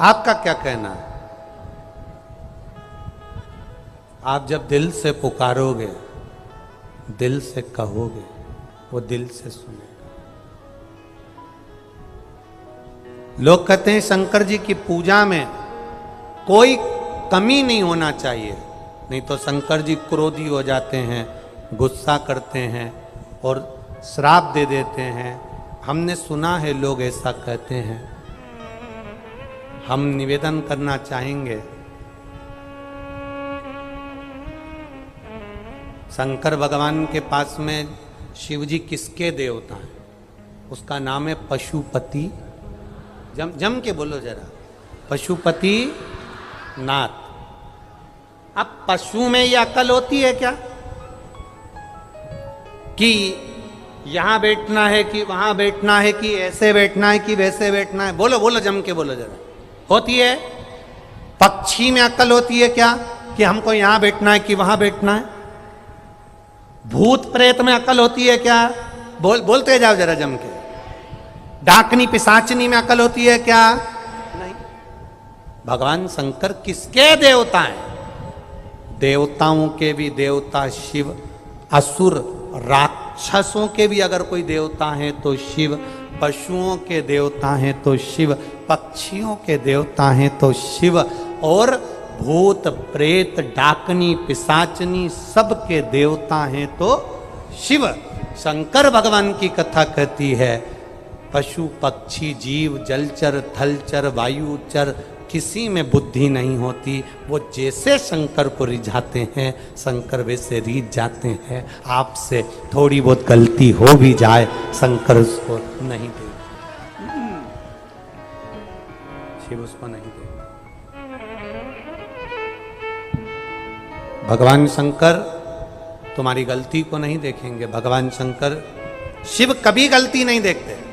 आपका क्या कहना है? आप जब दिल से पुकारोगे, दिल से कहोगे, वो दिल से सुनेगा। लोग कहते हैं शंकर जी की पूजा में कोई कमी नहीं होना चाहिए, नहीं तो शंकर जी क्रोधी हो जाते हैं, गुस्सा करते हैं और श्राप दे देते हैं। हमने सुना है लोग ऐसा कहते हैं। हम निवेदन करना चाहेंगे, शंकर भगवान के पास में शिव जी किसके देवता हैं? उसका नाम है पशुपति। जम के बोलो जरा, पशुपति नाथ। अब पशु में ये अकल होती है क्या कि यहां बैठना है कि वहां बैठना है कि ऐसे बैठना है कि वैसे बैठना है? बोलो बोलो, जम के बोलो जरा। होती है? पक्षी में अकल होती है क्या कि हमको यहां बैठना है कि वहां बैठना है? भूत प्रेत में अकल होती है क्या? बोलते जाओ जरा जम के। डाकनी पिशाचनी में अकल होती है क्या? नहीं। भगवान शंकर किसके देवता हैं? देवताओं के भी देवता शिव, असुर राक्षसों के भी अगर कोई देवता हैं तो शिव, पशुओं के देवता हैं तो शिव, पक्षियों के देवता हैं तो शिव, और भूत प्रेत डाकनी पिशाचनी सबके देवता हैं तो शिव। शंकर भगवान की कथा कहती है पशु पक्षी जीव जलचर थलचर वायुचर किसी में बुद्धि नहीं होती, वो जैसे शंकर को रिझाते हैं शंकर वैसे रिझ जाते हैं। आपसे थोड़ी बहुत गलती हो भी जाए शंकर उसको नहीं दे, शिव उसको नहीं दे। भगवान शंकर तुम्हारी गलती को नहीं देखेंगे। भगवान शंकर शिव कभी गलती नहीं देखते।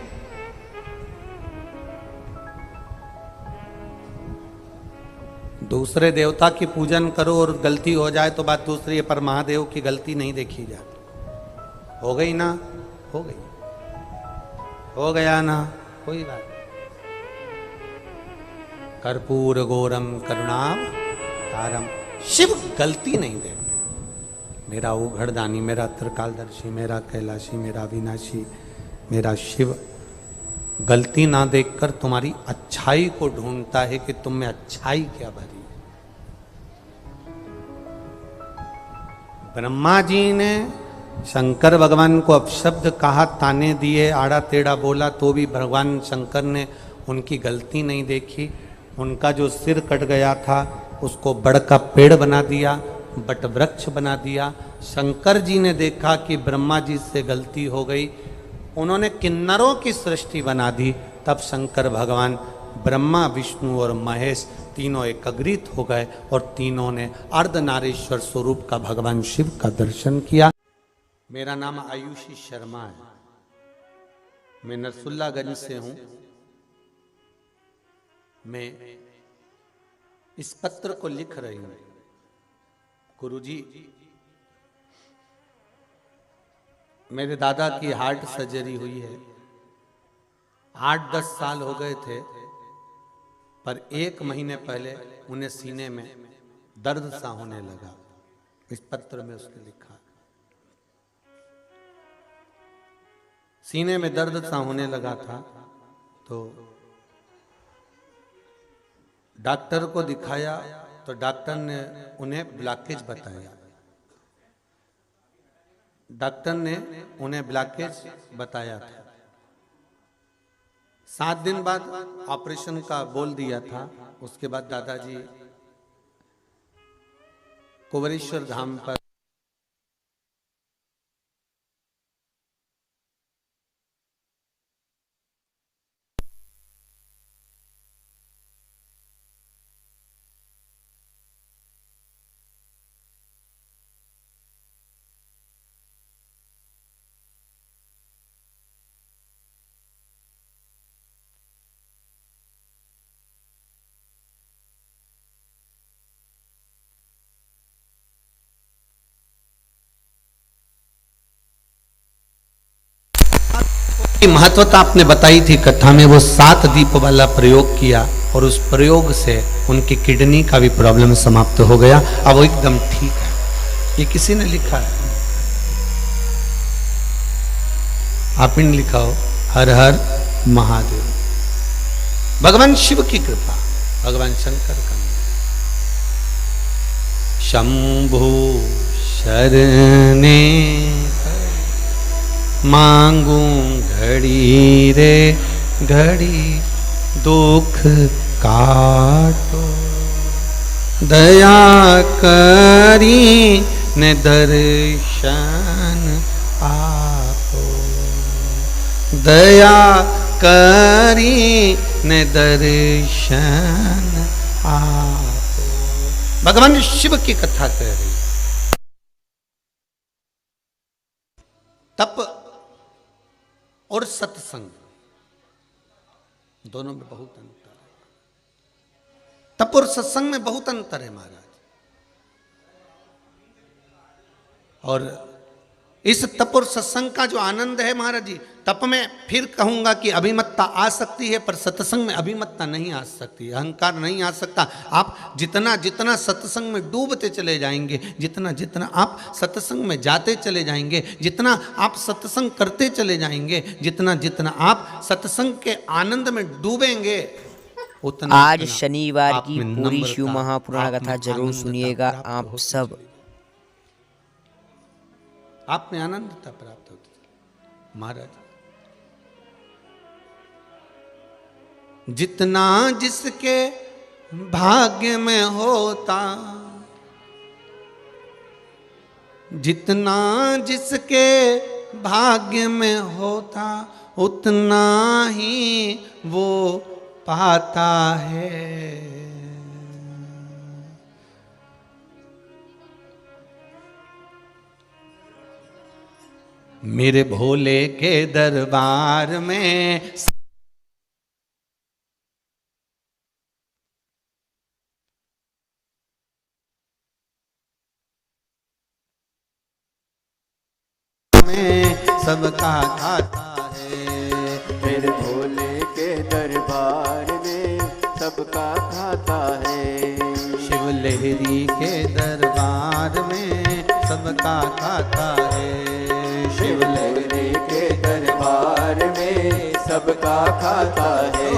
दूसरे देवता की पूजन करो और गलती हो जाए तो बात दूसरी है, पर महादेव की गलती नहीं देखी जाती। हो गई ना, हो गई, हो गया ना, कोई बात। कर्पूर गौरम करुणावतारम, शिव गलती नहीं देखते। मेरा उघड़दानी, मेरा त्रिकालदर्शी, मेरा कैलाशी, मेरा अविनाशी, मेरा शिव गलती ना देखकर तुम्हारी अच्छाई को ढूंढता है कि तुम में अच्छाई क्या भरी है। ब्रह्मा जी ने शंकर भगवान को अपशब्द कहा, ताने दिए, आड़ा टेढ़ा बोला, तो भी भगवान शंकर ने उनकी गलती नहीं देखी। उनका जो सिर कट गया था उसको बड़ का पेड़ बना दिया, बट वृक्ष बना दिया। शंकर जी ने देखा कि ब्रह्मा जी से गलती हो गई, उन्होंने किन्नरों की सृष्टि बना दी। तब शंकर भगवान ब्रह्मा विष्णु और महेश तीनों एकत्रित हो गए और तीनों ने अर्धनारीश्वर स्वरूप का भगवान शिव का दर्शन किया। मेरा नाम आयुषी शर्मा है, मैं नरसुल्लागंज से हूं। मैं इस पत्र को लिख रही हूं। गुरुजी, मेरे दादा की हार्ट सर्जरी हुई है, 8-10 साल हो गए थे, पर 1 महीने पहले उन्हें सीने में दर्द सा होने लगा। इस पत्र में उसने लिखा, सीने में दर्द सा होने लगा था तो डॉक्टर को दिखाया तो डॉक्टर ने उन्हें ब्लॉकेज बताया। डॉक्टर ने उन्हें ब्लॉकेज बताया था। 7 दिन बाद ऑपरेशन का बोल दिया था। उसके बाद दादाजी कुंवरेश्वर धाम पर महत्वता आपने बताई थी कथा में, वो 7 दीप वाला प्रयोग किया और उस प्रयोग से उनकी किडनी का भी प्रॉब्लम समाप्त हो गया। अब वो एकदम ठीक है। ये किसी ने लिखा है, आप ही ने लिखा हो। हर हर महादेव। भगवान शिव की कृपा, भगवान शंकर का। शंभु शरणे मांगू घड़ी रे घड़ी दुख काटो, दया करी ने दर्शन आपो, दया करी ने दर्शन आपो। भगवान शिव की कथा कह रही। तप और सत्संग दोनों में बहुत अंतर है। तप और सत्संग में बहुत अंतर है महाराज। और इस तप और सत्संग का जो आनंद है महाराज जी, तप में फिर कहूंगा कि अभिमत्ता आ सकती है, पर सत्संग में अभिमत्ता नहीं आ सकती, अहंकार नहीं आ सकता। आप जितना जितना सत्संग में डूबते चले जाएंगे, जितना जितना आप सत्संग में जाते चले जाएंगे, जितना आप सत्संग करते चले जाएंगे, जितना जितना आप सत्संग के आनंद में डूबेंगे, उतना आज उतना शनिवार आप की में पूरी नम्रता, शिव महापुराण आप में कथा जरूर आनंदता सुनिएगा प्राप्त आप होती सब। चली। आप में आनंदता प्राप्त होती चली। महाराज जितना जिसके भाग्य में होता, जितना जिसके भाग्य में होता, उतना ही वो पाता है। मेरे भोले के दरबार में सबका खाता है। मेरे भोले के दरबार में सबका खाता है। शिव लहरी के दरबार में सबका खाता है। शिव लहरी के दरबार में सबका खाता है।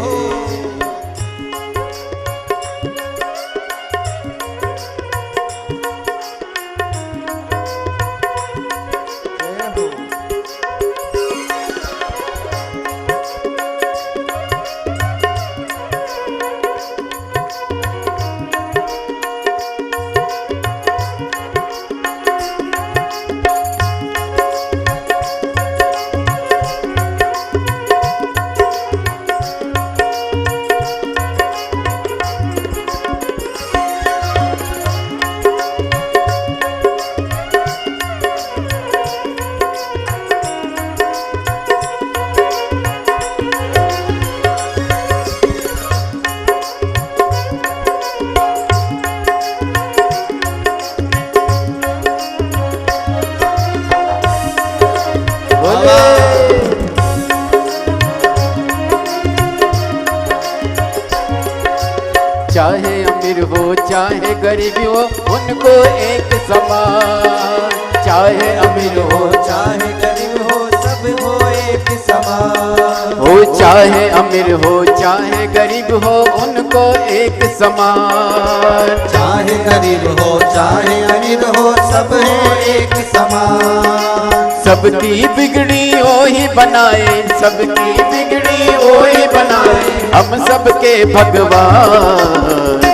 चाहे अमीर हो चाहे गरीब हो उनको एक समान। चाहे अमीर हो चाहे गरीब हो सब हो एक समान। हो चाहे अमीर हो चाहे गरीब हो उनको एक समान। चाहे गरीब हो चाहे अमीर हो सब है एक समान। सबकी बिगड़ी वही बनाए, सबकी बिगड़ी वही बनाए हम सबके भगवान।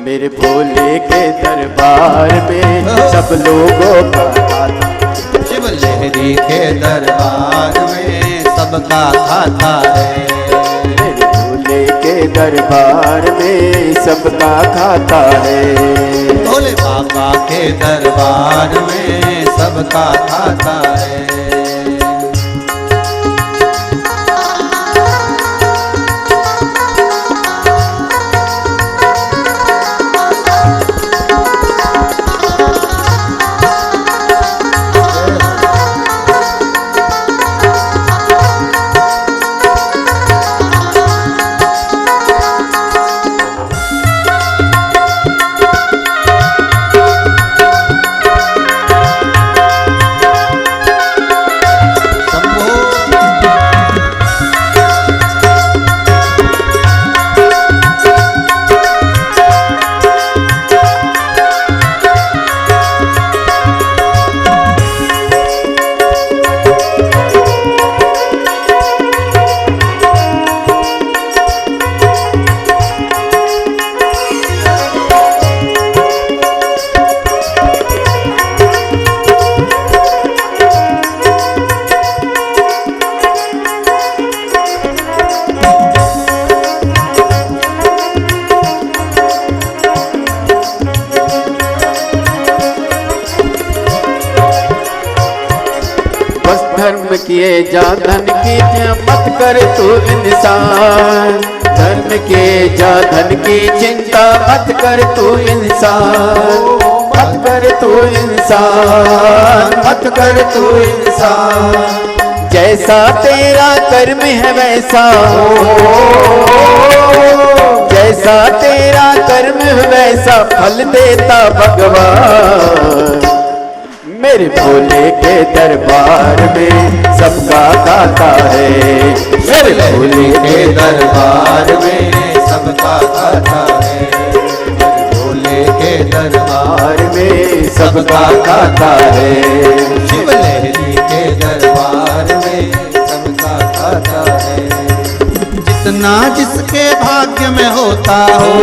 मेरे भोले के दरबार में सब लोगों का खाता। शिव लहरी के दरबार में सबका खाता है। मेरे भोले के दरबार में सबका खाता है। भोले बाबा के दरबार में सबका खाता है। धर्म किए जा धन की मत कर तू इंसान। धर्म किए जा धन की चिंता मत कर तू इंसान। मत कर तू इंसान, मत कर तू इंसान। जैसा तेरा कर्म है वैसा जैसा तेरा कर्म है वैसा फल देता भगवान। मेरे भोले के दरबार में सबका खाता है। मेरे भोले के दरबार में सबका खाता है। भोले के दरबार में सबका खाता है। शिव लहरी के दरबार में सबका खाता है। जितना जिसके भाग्य में होता हो,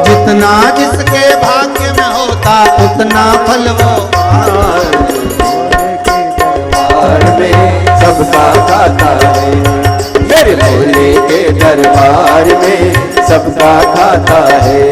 जितना जिसके भाग्य में होता उतना फल वो भोले के दरबार में सबका खाता है। मेरे भोले के दरबार में सबका खाता है।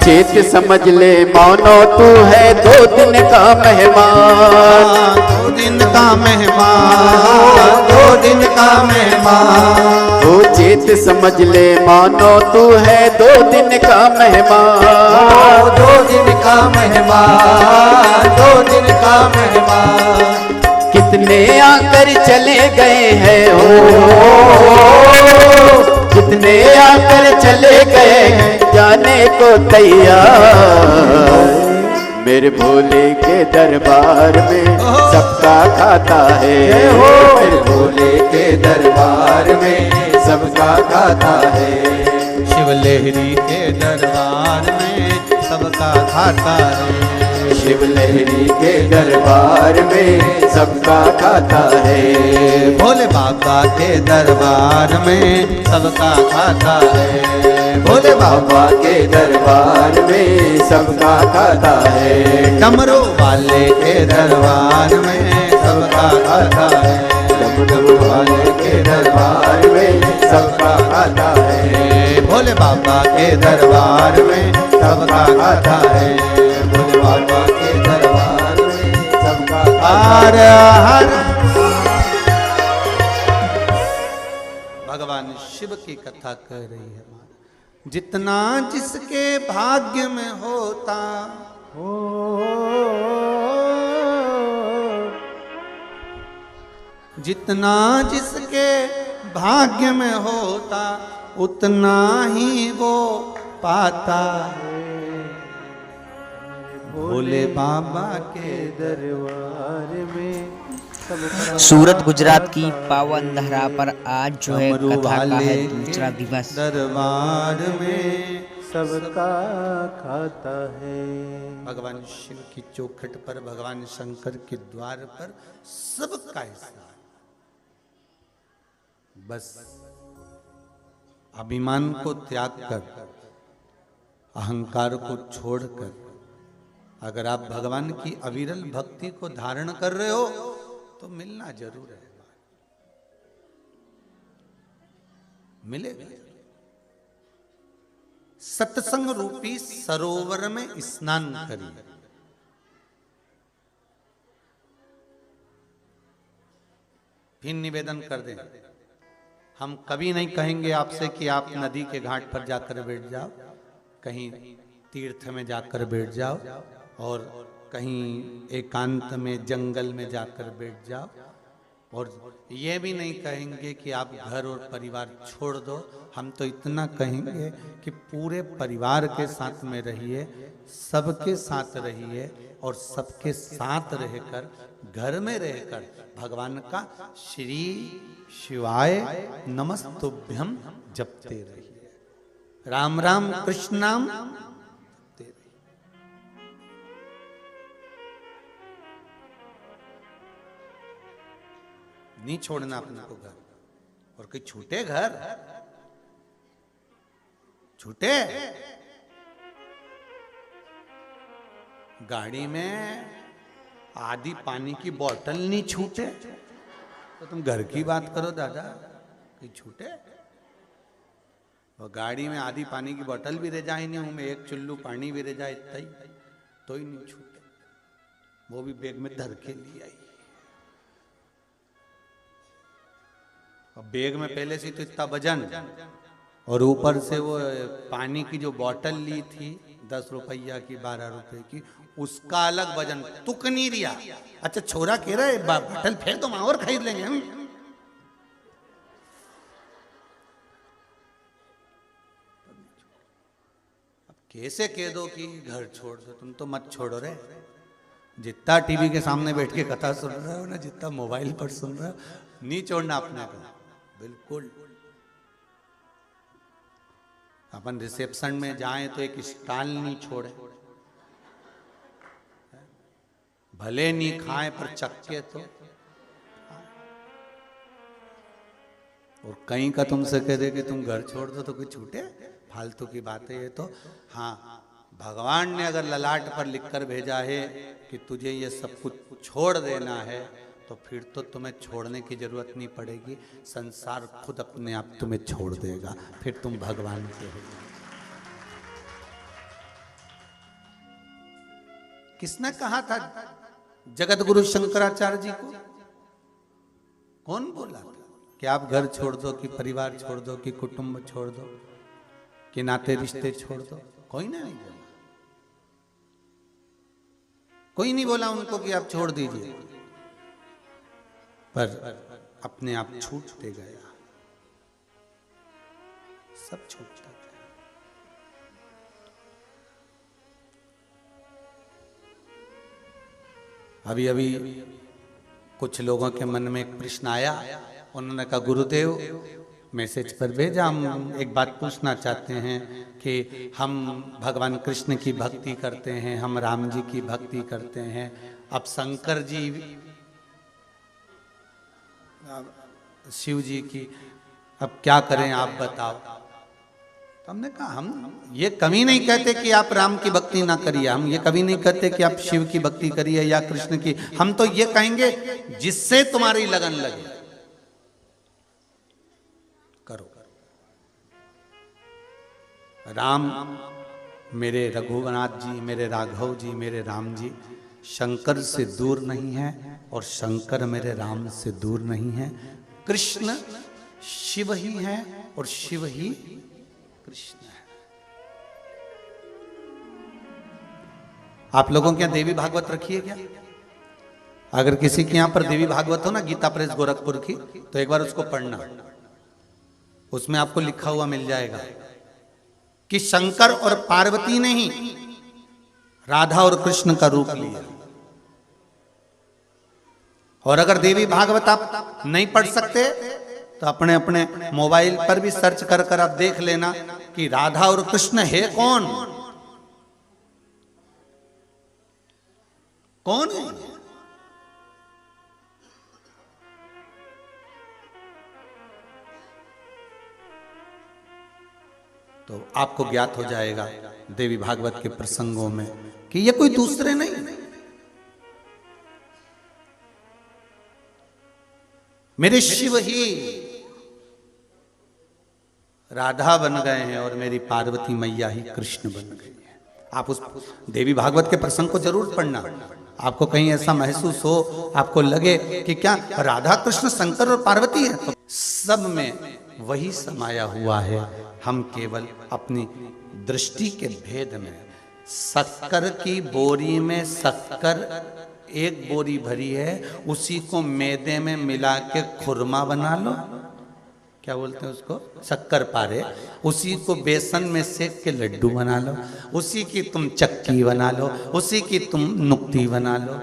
चेत समझ ले मानो तू है 2 दिन का मेहमान। 2 दिन का मेहमान, 2 दिन का मेहमान। ओ चेत समझ ले मानो तू है 2 दिन का मेहमान। 2 दिन का मेहमान, 2 दिन का मेहमान। कितने आकर चले गए हैं हो, कितने आकर चले गए हैं जाने को तैयार। मेरे भोले के दरबार में सबका खाता है। मेरे भोले के दरबार में सबका खाता है। शिव लहरी के दरबार में सबका खाता है। शिव लहरी के दरबार में सबका खाता है। भोले बाबा के दरबार में सबका खाता है। भोले बाबा के दरबार में सबका खाता है। डमरू वाले के दरबार में सबका खाता है। डमरू वाले के दरबार में सबका खाता है। भोले बाबा के दरबार में सबका खाता है। भोले बाबा के दरबार में सबका हर हर। भगवान शिव की कथा कह रही है। जितना जिसके भाग्य में होता हो, जितना जिसके भाग्य में होता उतना ही वो पाता है। भोले बाबा के दरबार में सूरत गुजरात की पावन धरा पर आज जो है कथा का है दूसरा दिवस। दरबार में सबका खाता है। भगवान शिव की चौखट पर, भगवान शंकर के द्वार पर सबका हिस्सा। बस अभिमान को त्याग कर, अहंकार को छोड़कर अगर आप भगवान की अविरल भक्ति को धारण कर रहे हो तो मिलना जरूर है, मिलेगा। सत्संग रूपी सरोवर में स्नान करिए। फिर निवेदन कर दें, हम कभी नहीं कहेंगे आपसे कि आप नदी के घाट पर जाकर बैठ जाओ, कहीं तीर्थ में जाकर बैठ जाओ और कहीं एकांत में जंगल में जाकर बैठ जाओ, और ये भी नहीं कहेंगे कि आप घर और परिवार छोड़ दो। हम तो इतना कहेंगे कि पूरे परिवार के साथ में रहिए, सबके साथ रहिए और सबके साथ रहकर, घर में रहकर भगवान का श्री शिवाय नमस्तुभ्यम जपते रहिए। राम राम कृष्ण नाम जपते रहिए। नहीं छोड़ना अपने को घर, और कोई छूटे घर, छूटे गाड़ी में आधी पानी की बोतल नहीं छूटे तो तुम घर की बात करो दादा। कोई छूटे। और गाड़ी में आधी पानी की बोतल भी रह जाए नहीं हूं मैं, एक चुल्लू पानी भी रह जाए इतना ही तो ही नहीं छूटे, वो भी बैग में धर के लिए आई। और बैग में पहले से तो इतना वजन और ऊपर से वो पानी की जो बोतल ली थी 10 रुपया की 12 रुपए की, उसका अलग वजन, तुक नहीं रिया। अच्छा छोरा कह रहा है बोतल फेर दो और खरीद लेंगे हम। अब कैसे कह दो कि घर छोड़ दो, तुम तो मत छोड़ो रे। जितना टीवी के सामने बैठ के कथा सुन रहे हो ना, जितना मोबाइल पर सुन रहे हो, नहीं छोड़ना अपने को बिल्कुल। अपन रिसेप्शन में जाएं तो एक स्टाल नहीं छोड़े, भले नहीं खाएं पर चक्के तो। और कहीं का तुमसे कह दे कि तुम घर छोड़ दो तो कोई छूटे, फालतू की बातें ये तो। हाँ, भगवान ने अगर ललाट पर लिखकर भेजा है कि तुझे ये सब कुछ छोड़ देना है, तो फिर तो तुम्हें छोड़ने की जरूरत नहीं पड़ेगी, संसार खुद अपने आप तुम्हें छोड़ देगा, फिर तुम भगवान के हो। किसने कहा था जगत गुरु शंकराचार्य जी को? कौन बोला था कि आप घर छोड़ दो, कि परिवार छोड़ दो, कि कुटुंब छोड़ दो, कि नाते रिश्ते छोड़ दो? कोई नहीं बोला, कोई नहीं बोला उनको कि आप छोड़ दीजिए, पर अपने आप छूटते गया, सब छूटता गया। अभी अभी कुछ लोगों के मन में एक प्रश्न आया, उन्होंने कहा गुरुदेव मैसेज पर भेजा, हम एक बात पूछना चाहते हैं कि हम भगवान कृष्ण की भक्ति करते हैं, हम राम जी की भक्ति करते हैं, अब शंकर जी शिव जी की, अब क्या करें आप बताओ। तो हमने कहा हम ये कभी नहीं कहते कि आप राम की भक्ति ना करिए, हम ये कभी नहीं कहते कि आप शिव की भक्ति करिए या कृष्ण की, हम तो ये कहेंगे जिससे तुम्हारी लगन लगे करो। राम मेरे रघुनाथ जी, मेरे राघव जी, मेरे राम जी शंकर से दूर नहीं है और शंकर मेरे राम से दूर नहीं है। कृष्ण शिव ही है और शिव ही कृष्ण है। आप लोगों के यहां देवी भागवत रखी है क्या? अगर किसी के यहां पर देवी भागवत हो ना, गीता प्रेस गोरखपुर की, तो एक बार उसको पढ़ना, उसमें आपको लिखा हुआ मिल जाएगा कि शंकर और पार्वती ने ही राधा और कृष्ण का रूप लिया। और अगर देवी भागवत आप नहीं पढ़ सकते तो अपने अपने मोबाइल पर भी सर्च कर कर आप देख लेना कि राधा और कृष्ण है कौन, कौन है। तो आपको ज्ञात हो जाएगा देवी भागवत के प्रसंगों में कि ये कोई दूसरे नहीं, मेरे शिव ही राधा बन गए हैं और मेरी पार्वती मैया ही कृष्ण बन गई है। आप उस देवी भागवत के प्रसंग को जरूर पढ़ना। आपको कहीं ऐसा महसूस हो, आपको लगे कि क्या राधा कृष्ण शंकर और पार्वती है, तो सब में वही समाया हुआ है। हम केवल अपनी दृष्टि के भेद में, शक्कर की बोरी में शक्कर एक बोरी भरी है, उसी को मैदे में मिला के खुरमा बना लो, क्या बोलते हैं उसको, शक्कर पारे, उसी को बेसन में सेक के लड्डू बना लो, उसी की तुम चक्की बना लो, उसी की तुम नुक्ती बना लो,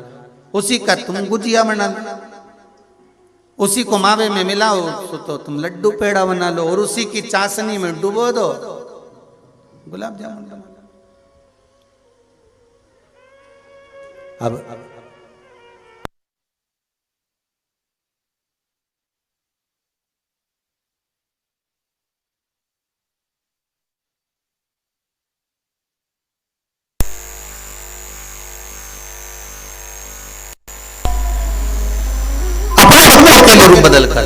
उसी का तुम गुजिया बना लो, उसी को मावे में मिलाओ तो तुम लड्डू पेड़ा बना लो, और उसी की चाशनी में डुबो दो गुलाब जामुन बना लो। अब रूप बदल कर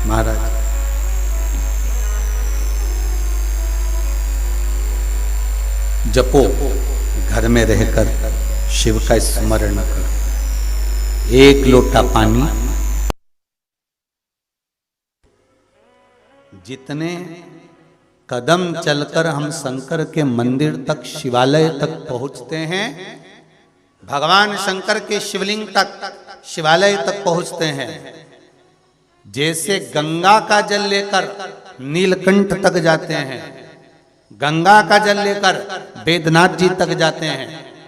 महाराज जपो, घर में रहकर शिव का स्मरण करो। एक लोटा पानी, जितने कदम चलकर हम शंकर के मंदिर तक, शिवालय तक पहुंचते हैं, भगवान शंकर के शिवलिंग तक, शिवालय तक पहुंचते हैं, जैसे गंगा का जल लेकर नीलकंठ तक जाते हैं, गंगा का जल लेकर वेदनाथ जी तक जाते हैं,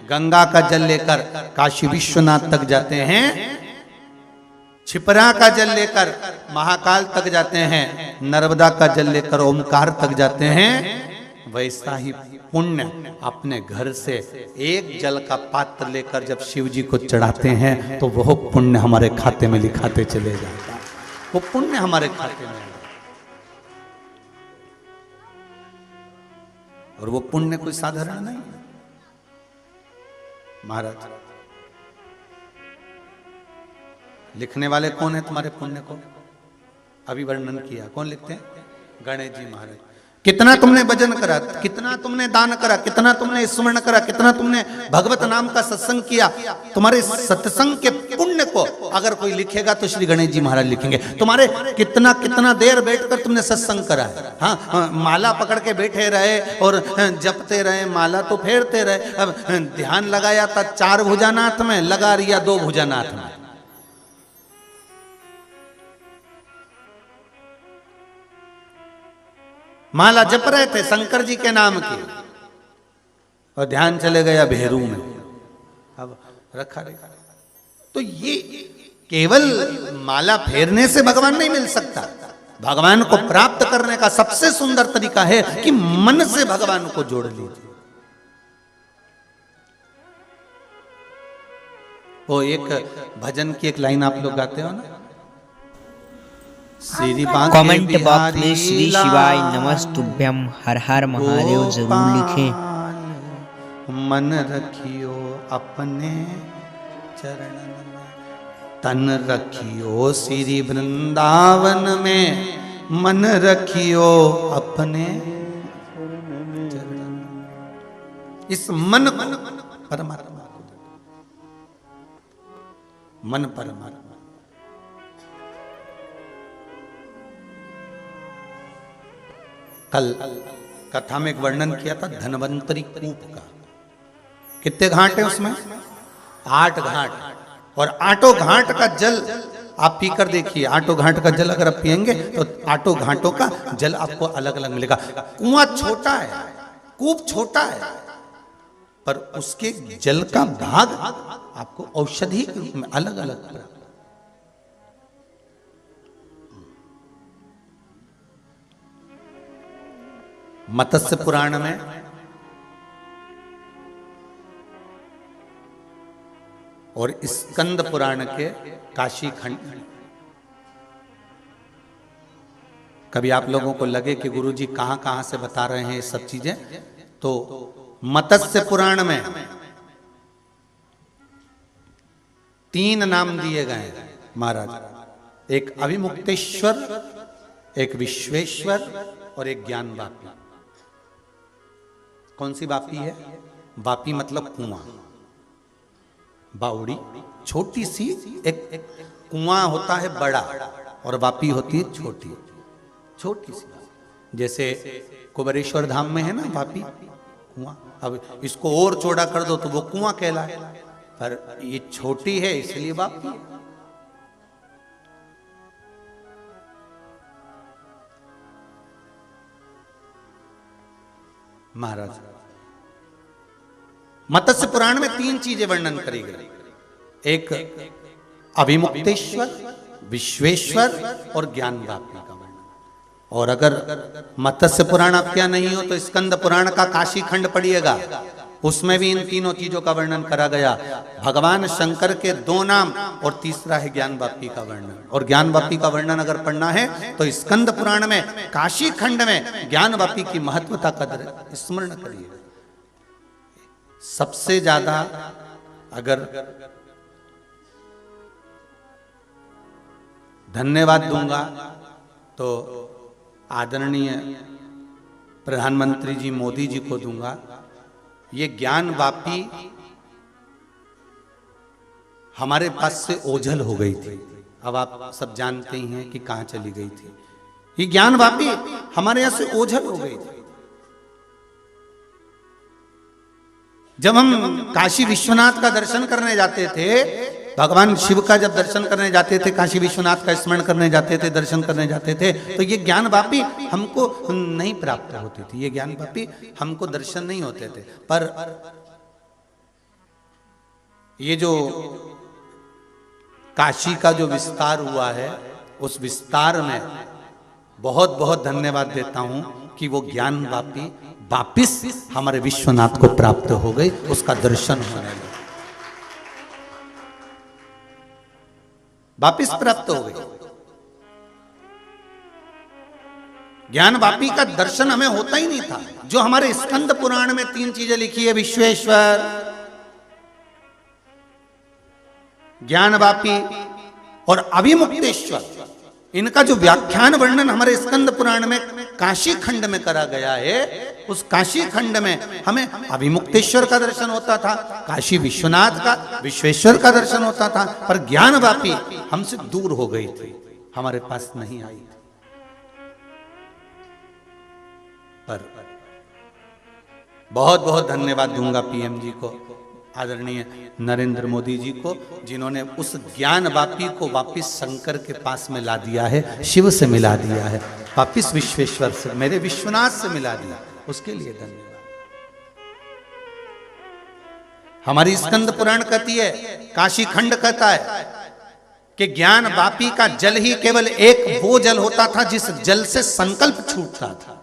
गंगा का जल लेकर काशी विश्वनाथ तक जाते हैं, छिपरा का जल लेकर महाकाल तक जाते हैं, नर्मदा का जल लेकर ओमकार तक जाते हैं, वैसा ही पुण्य अपने घर से एक जल का पात्र लेकर जब शिव जी को चढ़ाते हैं तो वह पुण्य हमारे खाते में लिखाते चले जाता है। वो पुण्य हमारे खाते में, और वो पुण्य कोई साधारण नहीं है महाराज। लिखने वाले कौन है तुम्हारे पुण्य को? अभी वर्णन किया, कौन लिखते हैं? गणेश जी महाराज। कितना तुमने भजन करा, कितना तुमने दान करा, कितना तुमने स्मरण करा, कितना तुमने भगवत नाम का सत्संग किया, तुम्हारे सत्संग के पुण्य को अगर कोई लिखेगा तो श्री गणेश जी महाराज लिखेंगे। तुम्हारे कितना कितना देर बैठकर तुमने सत्संग करा है। हाँ, माला पकड़ के बैठे रहे और जपते रहे, माला तो फेरते रहे, अब ध्यान लगाया था 4 भुजानाथ में, लगा रिया 2 भुजानाथ में। माला जप रहे थे शंकर जी के नाम की, और ध्यान चले गया भेरू में, अब रखा रहेगा। तो ये केवल माला फेरने से भगवान नहीं मिल सकता। भगवान को प्राप्त करने का सबसे सुंदर तरीका है कि मन से भगवान को जोड़ लीजिए। वो एक भजन की एक लाइन आप लोग गाते हो ना, कमेंट बॉक्स में श्री शिवाय नमस्तुभ्यम हर हर महादेव जरूर लिखें। मन रखियो अपने चरण में, तन रखियो श्री वृंदावन में, मन रखियो अपने चरण में। इस मन को परमात्मा को, मन परमात्मा। कल कथा में एक वर्णन किया था धन्वंतरी कूप का। कितने घाट है उसमें? 8 घाट, और 8 घाट का जल आप पीकर देखिए। 8 घाट का जल अगर आप पिएंगे तो 8 घाटों का जल आपको अलग अलग मिलेगा। कुआं छोटा है, कूप छोटा है, पर उसके जल का भाग आपको औषधि के रूप में अलग अलग। मत्स्य पुराण में और स्कंद पुराण के काशी खंड, कभी आप लोगों को लगे कि गुरुजी कहां कहां से बता रहे हैं ये सब चीजें, तो मत्स्य पुराण में 3 नाम दिए गए हैं महाराज। एक अभिमुक्तेश्वर, एक विश्वेश्वर और एक ज्ञान वापी। कौन सी वापी है? वापी मतलब कुआं, बावड़ी छोटी सी, एक कुआं होता है बड़ा और वापी होती है छोटी छोटी सी। जैसे कुबेरेश्वर धाम में है ना वापी कुआं, अब इसको और चौड़ा कर दो तो वो कुआं कहलाए, पर ये छोटी है इसलिए वापी। महाराज मत्स्य पुराण में 3 चीजें वर्णन करी गई, एक अभिमुक्तेश्वर, विश्वेश्वर और ज्ञान वापी का वर्णन। और अगर मत्स्य पुराण आप क्या नहीं हो तो स्कंद पुराण का काशी खंड पढ़िएगा, उसमें भी इन तीनों चीजों का वर्णन करा गया। भगवान शंकर के 2 नाम और तीसरा है ज्ञान वापी का वर्णन। और ज्ञान वापी का वर्णन अगर पढ़ना है तो स्कंद पुराण में काशी खंड में ज्ञान वापी की महत्वता का स्मरण करिए। सबसे ज्यादा अगर धन्यवाद दूंगा तो आदरणीय प्रधानमंत्री जी मोदी जी को दूंगा। ये ज्ञान वापी हमारे पास से ओझल हो गई थी। अब आप सब जानते ही हैं कि कहां चली गई थी। ये ज्ञान वापी हमारे यहां से ओझल हो गई थी। जब हम काशी विश्वनाथ का दर्शन करने जाते थे, भगवान शिव का जब दर्शन करने जाते थे, काशी विश्वनाथ का स्मरण करने जाते थे, दर्शन करने जाते थे, तो ये ज्ञान वापी हमको नहीं प्राप्त होती थी। ये ज्ञान वापी हमको दर्शन नहीं होते थे। पर ये जो काशी का जो विस्तार हुआ है, उस विस्तार में बहुत बहुत धन्यवाद देता हूं कि वो ज्ञान वापी वापिस हमारे विश्वनाथ को प्राप्त हो गई, उसका दर्शन होने लगा, वापिस प्राप्त हो गई। ज्ञान वापी का दर्शन हमें होता ही नहीं था। जो हमारे स्कंद पुराण में 3 चीजें लिखी है, विश्वेश्वर, ज्ञान वापी और अभिमुक्तेश्वर, इनका जो व्याख्यान वर्णन हमारे स्कंद पुराण में काशी खंड में करा गया है, उस काशी खंड में हमें अभिमुक्तेश्वर का दर्शन होता था, काशी विश्वनाथ का, विश्वेश्वर का दर्शन होता था। पर ज्ञान वापी हमसे दूर हो गई थी, हमारे पास नहीं आई थी। पर बहुत बहुत धन्यवाद दूंगा पीएम जी को, आदरणीय नरेंद्र मोदी जी को, जिन्होंने उस ज्ञान वापी को वापिस शंकर के पास में ला दिया है, शिव से मिला दिया है, वापिस विश्वेश्वर से, मेरे विश्वनाथ से मिला दिया। उसके लिए धन्यवाद। हमारी स्कंद पुराण कहती है, काशी खंड कहता है कि ज्ञान वापी का जल ही केवल एक वो जल होता था जिस जल से संकल्प छूटता था।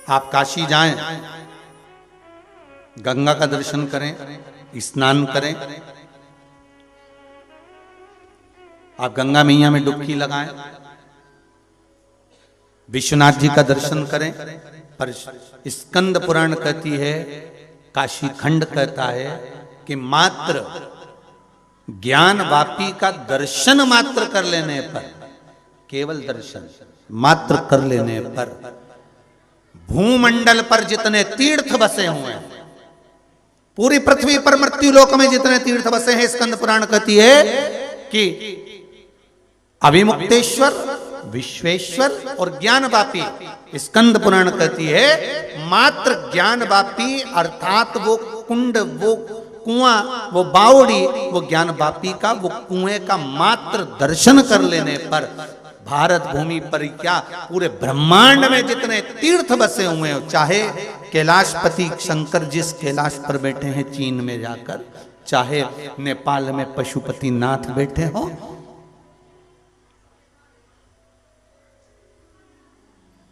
आप काशी जाएं, गंगा का दर्शन करें, स्नान करें, आप गंगा मैया में डुबकी लगाएं, विश्वनाथ जी का दर्शन करें। पर स्कंद पुराण कहती है, काशी खंड कहता है कि मात्र ज्ञान वापी का दर्शन मात्र कर लेने पर, केवल दर्शन मात्र कर लेने पर, भूमंडल पर जितने तीर्थ बसे हुए हैं, पूरी पृथ्वी पर मृत्यु लोक में जितने तीर्थ बसे हैं, स्कंद पुराण कहती है कि अभिमुक्तेश्वर, विश्वेश्वर और ज्ञान वापी, स्कंद पुराण कहती है मात्र ज्ञान वापी अर्थात वो कुंड, वो कुआं, वो बावड़ी, वो ज्ञान वापी का वो कुएं का मात्र दर्शन कर लेने पर भारत भूमि पर क्या पूरे ब्रह्मांड में जितने तीर्थ बसे हुए हैं, चाहे कैलाशपति शंकर जिस कैलाश पर बैठे हैं चीन में जाकर, चाहे नेपाल में पशुपति नाथ बैठे हो,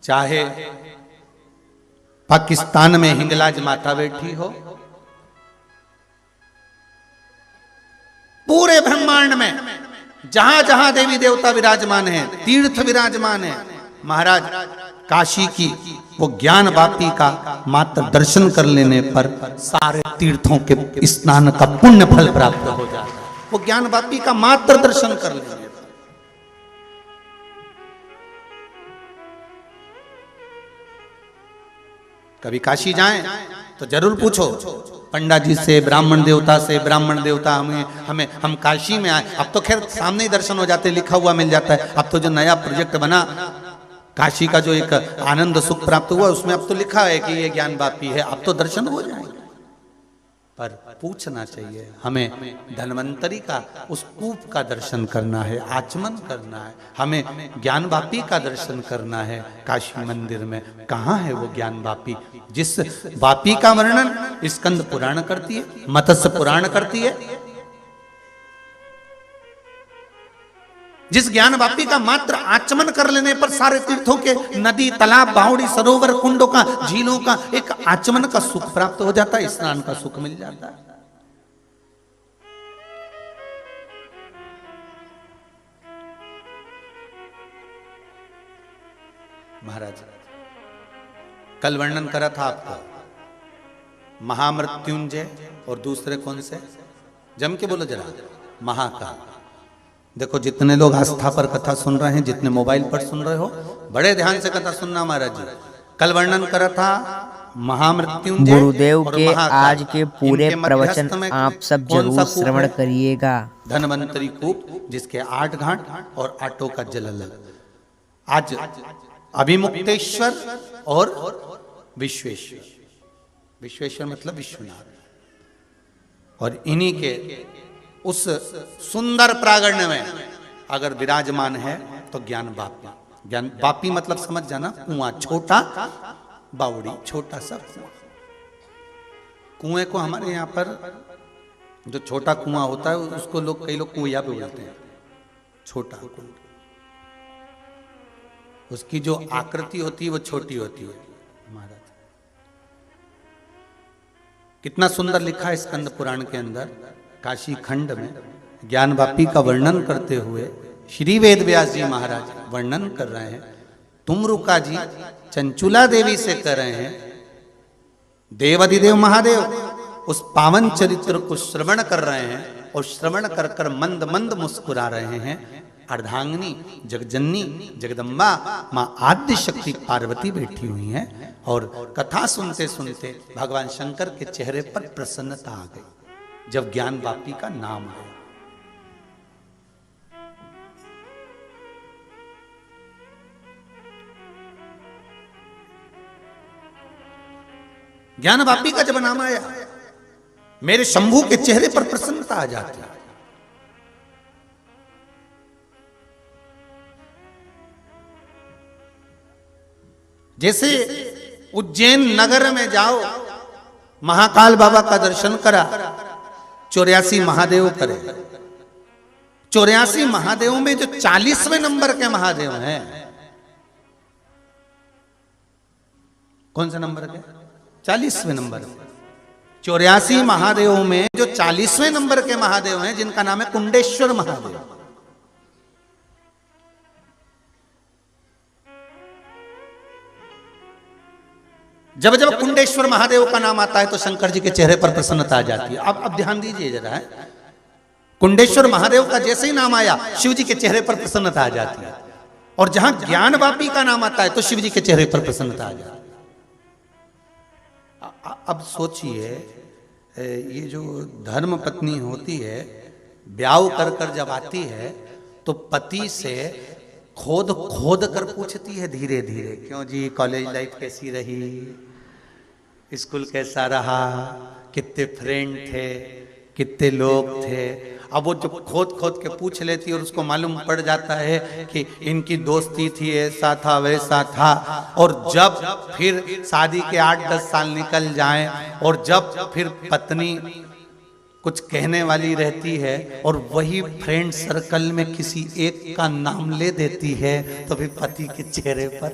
चाहे पाकिस्तान में हिंगलाज माता बैठी हो, पूरे ब्रह्मांड में जहां जहां देवी देवता विराजमान हैं, तीर्थ विराजमान हैं, महाराज काशी की वो ज्ञान वापी का मात्र दर्शन कर लेने पर सारे तीर्थों के स्नान का पुण्य फल प्राप्त हो जाता है। वो ज्ञान वापी का मात्र दर्शन कर लेने पर। कभी काशी जाएं तो जरूर पूछो पंडा जी से, ब्राह्मण देवता से, ब्राह्मण देवता हमें हम काशी में आए। अब तो खैर सामने ही दर्शन हो जाते, लिखा हुआ मिल जाता है। अब तो जो नया प्रोजेक्ट बना काशी का, जो एक आनंद सुख प्राप्त हुआ, उसमें अब तो लिखा है कि ये ज्ञान वापी है, अब तो दर्शन हो जाएंगे। पर पूछना चाहिए, हमें धन्वंतरी का उस कूप का दर्शन करना है, आचमन करना है, हमें ज्ञान वापी का दर्शन करना है। काशी मंदिर में कहाँ है वो ज्ञान वापी, जिस वापी का वर्णन स्कंद पुराण करती है, मत्स्य पुराण करती है, जिस ज्ञान वापी का मात्र आचमन कर लेने पर सारे तीर्थों के नदी, तालाब, बावड़ी, सरोवर, कुंडों का, झीलों का एक आचमन का सुख प्राप्त हो जाता है, स्नान का सुख मिल जाता है। महाराज कल वर्णन करा था आपका महामृत्युंजय और दूसरे कौन से? जम के बोलो जरा, महाकाल। देखो जितने लोग आस्था पर कथा सुन रहे हैं, जितने मोबाइल पर सुन रहे हो, बड़े ध्यान से कथा सुनना महाराज जी। कल वर्णन करा था महामृत्युंजय गुरुदेव और के महाकाल। आज के पूरे इनके प्रवचन मध्यस्थ में आप सब कौन सा जरूर कूप श्रवण है? करिएगा। धनवंतरी कूप, जिसके 8 घाट और 8 का जल अलग। आज अभिमुक्तेश्वर और विश्वेश्वर। विश्वेश्वर मतलब विश्वनाथ। और इन्हीं के उस सुंदर प्रांगण में अगर विराजमान है तो ज्ञान वापी। ज्ञान वापी मतलब समझ जाना, कुआं छोटा, बावड़ी छोटा सा कुआं। कुएं को हमारे यहाँ पर जो छोटा कुआं होता है उसको लोग, कई लोग कुइया पे बोलते हैं, छोटा कुआं। उसकी जो आकृति होती है वो छोटी होती है महाराज। कितना सुंदर लिखा है स्कंद पुराण के अंदर, काशी खंड में ज्ञान वापी का वर्णन करते हुए श्री वेद व्यास जी महाराज वर्णन कर रहे हैं। तुमरुका जी चंचुला देवी से कर रहे हैं, देवाधिदेव महादेव उस पावन चरित्र को श्रवण कर रहे हैं और श्रवण कर कर मंद मंद मुस्कुरा रहे हैं। अर्धांगिनी जगजननी जगदम्बा माँ आद्य शक्ति पार्वती बैठी हुई हैं और कथा सुनते सुनते भगवान शंकर के चेहरे पर प्रसन्नता आ गई जब ज्ञान वापी का नाम आया। ज्ञान वापी का जब नाम आया, मेरे शंभू के चेहरे पर प्रसन्नता आ जाती है। जैसे उज्जैन नगर में जाओ, महाकाल बाबा का दर्शन करा, 84 महादेव करे। 84 महादेवों में जो 40वें नंबर के महादेव हैं, कौन से नंबर के? 40वें नंबर। 84 महादेवों में जो 40वें नंबर के महादेव हैं, जिनका नाम है कुंडेश्वर महादेव। जब जब कुंडेश्वर महादेव का नाम आता है तो शंकर जी के चेहरे पर प्रसन्नता आ जाती है। अब ध्यान दीजिए जरा है, कुंडेश्वर महादेव का जैसे ही नाम आया शिव जी के चेहरे पर प्रसन्नता आ जाती है, और जहां ज्ञान वापी का नाम आता है तो शिव जी के चेहरे पर प्रसन्नता आ जाती है। अब सोचिए, ये जो धर्म पत्नी होती है, ब्याह कर कर जब आती है तो पति से खोद खोद कर पूछती है धीरे धीरे, क्यों जी कॉलेज लाइफ कैसी रही, स्कूल कैसा रहा, कितने फ्रेंड थे, कितने लोग थे। अब वो जो खोद खोद के पूछ लेती है और उसको मालूम पड़ जाता है कि इनकी दोस्ती थी, ऐसा था वैसा था। और जब फिर शादी के 8-10 साल निकल जाएं और जब फिर पत्नी कुछ कहने वाली रहती है और वही फ्रेंड सर्कल में किसी एक का नाम ले देती है तो फिर पति के चेहरे पर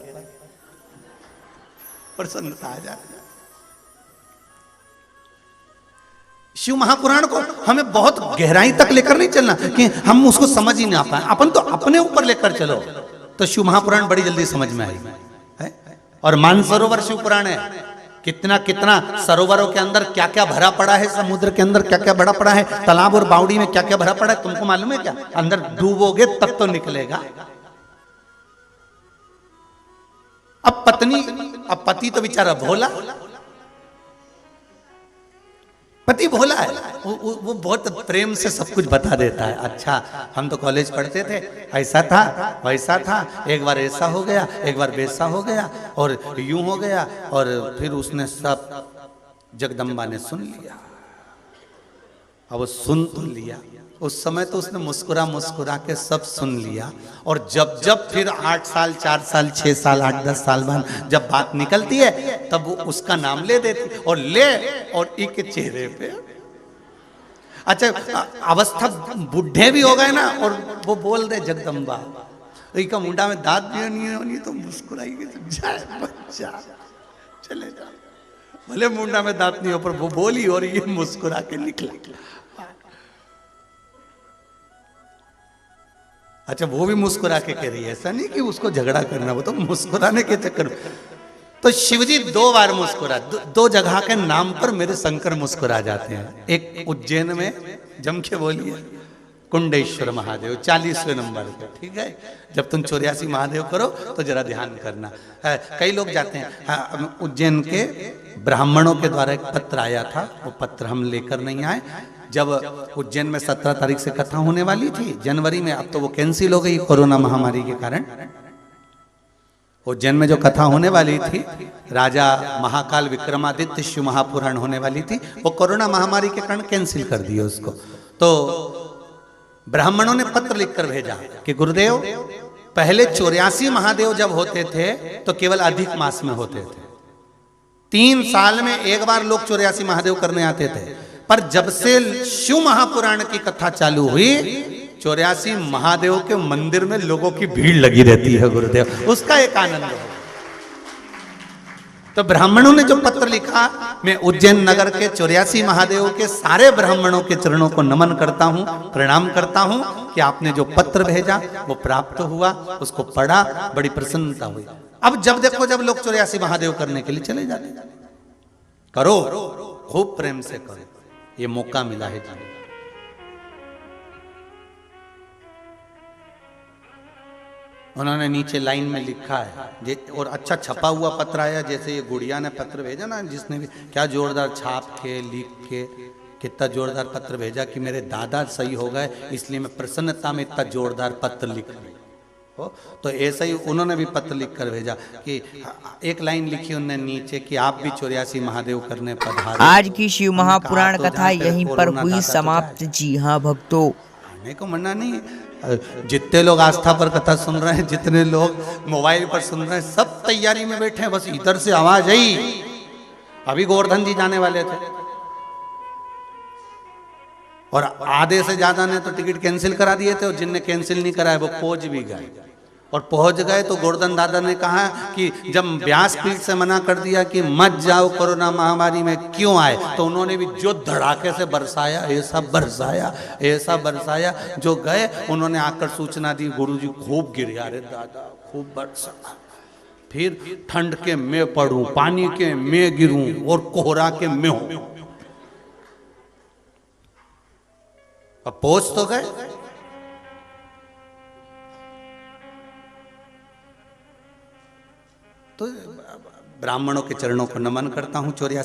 प्रसन्नता आ जाती है। शिव महापुराण को हमें बहुत गहराई तक लेकर नहीं चलना कि हम उसको समझ ही ना पाए। अपन तो अपने ऊपर लेकर चलो तो शिव महापुराण बड़ी जल्दी समझ में आई है। और मानसरोवर शिव पुराण है, कितना कितना सरोवरों के अंदर क्या क्या भरा पड़ा है, समुद्र के अंदर क्या क्या भरा पड़ा है, तालाब और बावड़ी में क्या क्या भरा पड़ा है, तुमको मालूम है क्या? अंदर डूबोगे तब तो निकलेगा। अब पति तो बेचारा भोला, पति भोला है, वो बहुत प्रेम से सब कुछ बता देता है। अच्छा हम तो कॉलेज पढ़ते थे, ऐसा था वैसा था, एक बार ऐसा हो गया, एक बार वैसा हो गया, और यूं हो गया। और फिर उसने सब, जगदम्बा ने सुन लिया। अब वो सुन तो लिया, उस समय तो उसने मुस्कुरा मुस्कुरा के सब सुन लिया। और जब जब फिर 8 साल 4 साल 6 साल 8-10 साल बाद जब बात निकलती है तब वो उसका नाम ले देती और ले और ई के चेहरे पे। अच्छा अवस्था बुढ़े भी हो गए ना और वो बोल दे जगदम्बा, का मुंडा में दांत भी नहीं होनी तो मुस्कुराएगी, बच्चा चले जा, भले मुंडा में दांत नहीं हो पर वो बोली और ये मुस्कुरा के निकला। अच्छा वो भी मुस्कुरा के कह रही है, ऐसा नहीं कि उसको झगड़ा करना, वो तो मुस्कुराने के चक्कर में। तो शिवजी 2 बार मुस्कुरा, दो जगह के नाम पर मेरे शंकर मुस्कुरा जाते हैं। एक उज्जैन में, जम के बोलिए, कुंडेश्वर महादेव 40वें नंबर पे, ठीक है। जब तुम 84 महादेव करो तो जरा ध्यान करना। कई लोग जाते हैं। उज्जैन के ब्राह्मणों के द्वारा एक पत्र आया था, वो पत्र हम लेकर नहीं आए। जब उज्जैन में 17 तारीख से कथा होने वाली थी जनवरी में, अब तो वो कैंसिल हो गई कोरोना महामारी के कारण। उज्जैन में जो कथा होने वाली थी, राजा महाकाल विक्रमादित्य शिव महापुराण होने वाली थी, वो कोरोना महामारी के कारण कैंसिल कर दिए उसको। तो ब्राह्मणों ने पत्र लिखकर भेजा कि गुरुदेव, पहले 84 महादेव जब होते थे तो केवल अधिक मास में होते थे। 3 साल में एक बार लोग 84 महादेव करने आते थे, पर जब से शिव महापुराण की कथा चालू हुई, 84 महादेव के मंदिर में लोगों की भीड़ लगी रहती है गुरुदेव, उसका एक आनंद है। तो ब्राह्मणों ने जो पत्र लिखा, मैं उज्जैन नगर के 84 महादेव के सारे ब्राह्मणों के चरणों को नमन करता हूं, प्रणाम करता हूं कि आपने जो पत्र भेजा वो प्राप्त हुआ, उसको पढ़ा, बड़ी प्रसन्नता हुई। अब जब देखो, जब लोग 84 महादेव करने के लिए चले जाते, करो, खूब प्रेम से करो, ये मौका मिला है जी। उन्होंने नीचे लाइन में लिखा है, और अच्छा छपा हुआ पत्र आया, जैसे ये गुड़िया ने पत्र भेजा ना, जिसने भी क्या जोरदार छाप के लिख के कितना जोरदार पत्र भेजा कि मेरे दादा सही हो गए, इसलिए मैं प्रसन्नता में इतना जोरदार पत्र लिख रही। तो ऐसा ही उन्होंने भी पत्र लिख कर भेजा कि एक लाइन लिखी उन्होंने नीचे कि आप भी 84 महादेव करने पधारे। आज की शिव महापुराण कथा यहीं पर हुई समाप्त। जी हाँ भक्तों, आने को मना नहीं। जितने लोग आस्था पर कथा सुन रहे हैं, जितने लोग मोबाइल पर सुन रहे हैं, सब तैयारी में बैठे हैं, बस इधर से आवाज आई। अभी गोवर्धन जी जाने वाले थे और आधे से ज्यादा ने तो टिकट कैंसिल करा दिए थे, और जिनने कैंसिल नहीं कराया वो पहुंच भी गए। और पहुंच गए तो गोवर्धन दादा ने कहा कि जब व्यासपीठ से मना कर दिया कि मत जाओ कोरोना महामारी में, क्यों आए, तो उन्होंने भी जो धड़ाके से बरसाया, ऐसा बरसाया, ऐसा बरसाया, जो गए उन्होंने आकर सूचना दी, गुरुजी खूब गिरे। अरे दादा खूब बरसा, फिर ठंड के मैं पड़ूं, पानी के मैं गिरूं, और कोहरा के मैं हूं। अब पहुंच तो गए। तो ब्राह्मणों के चरणों को नमन करता हूं। 84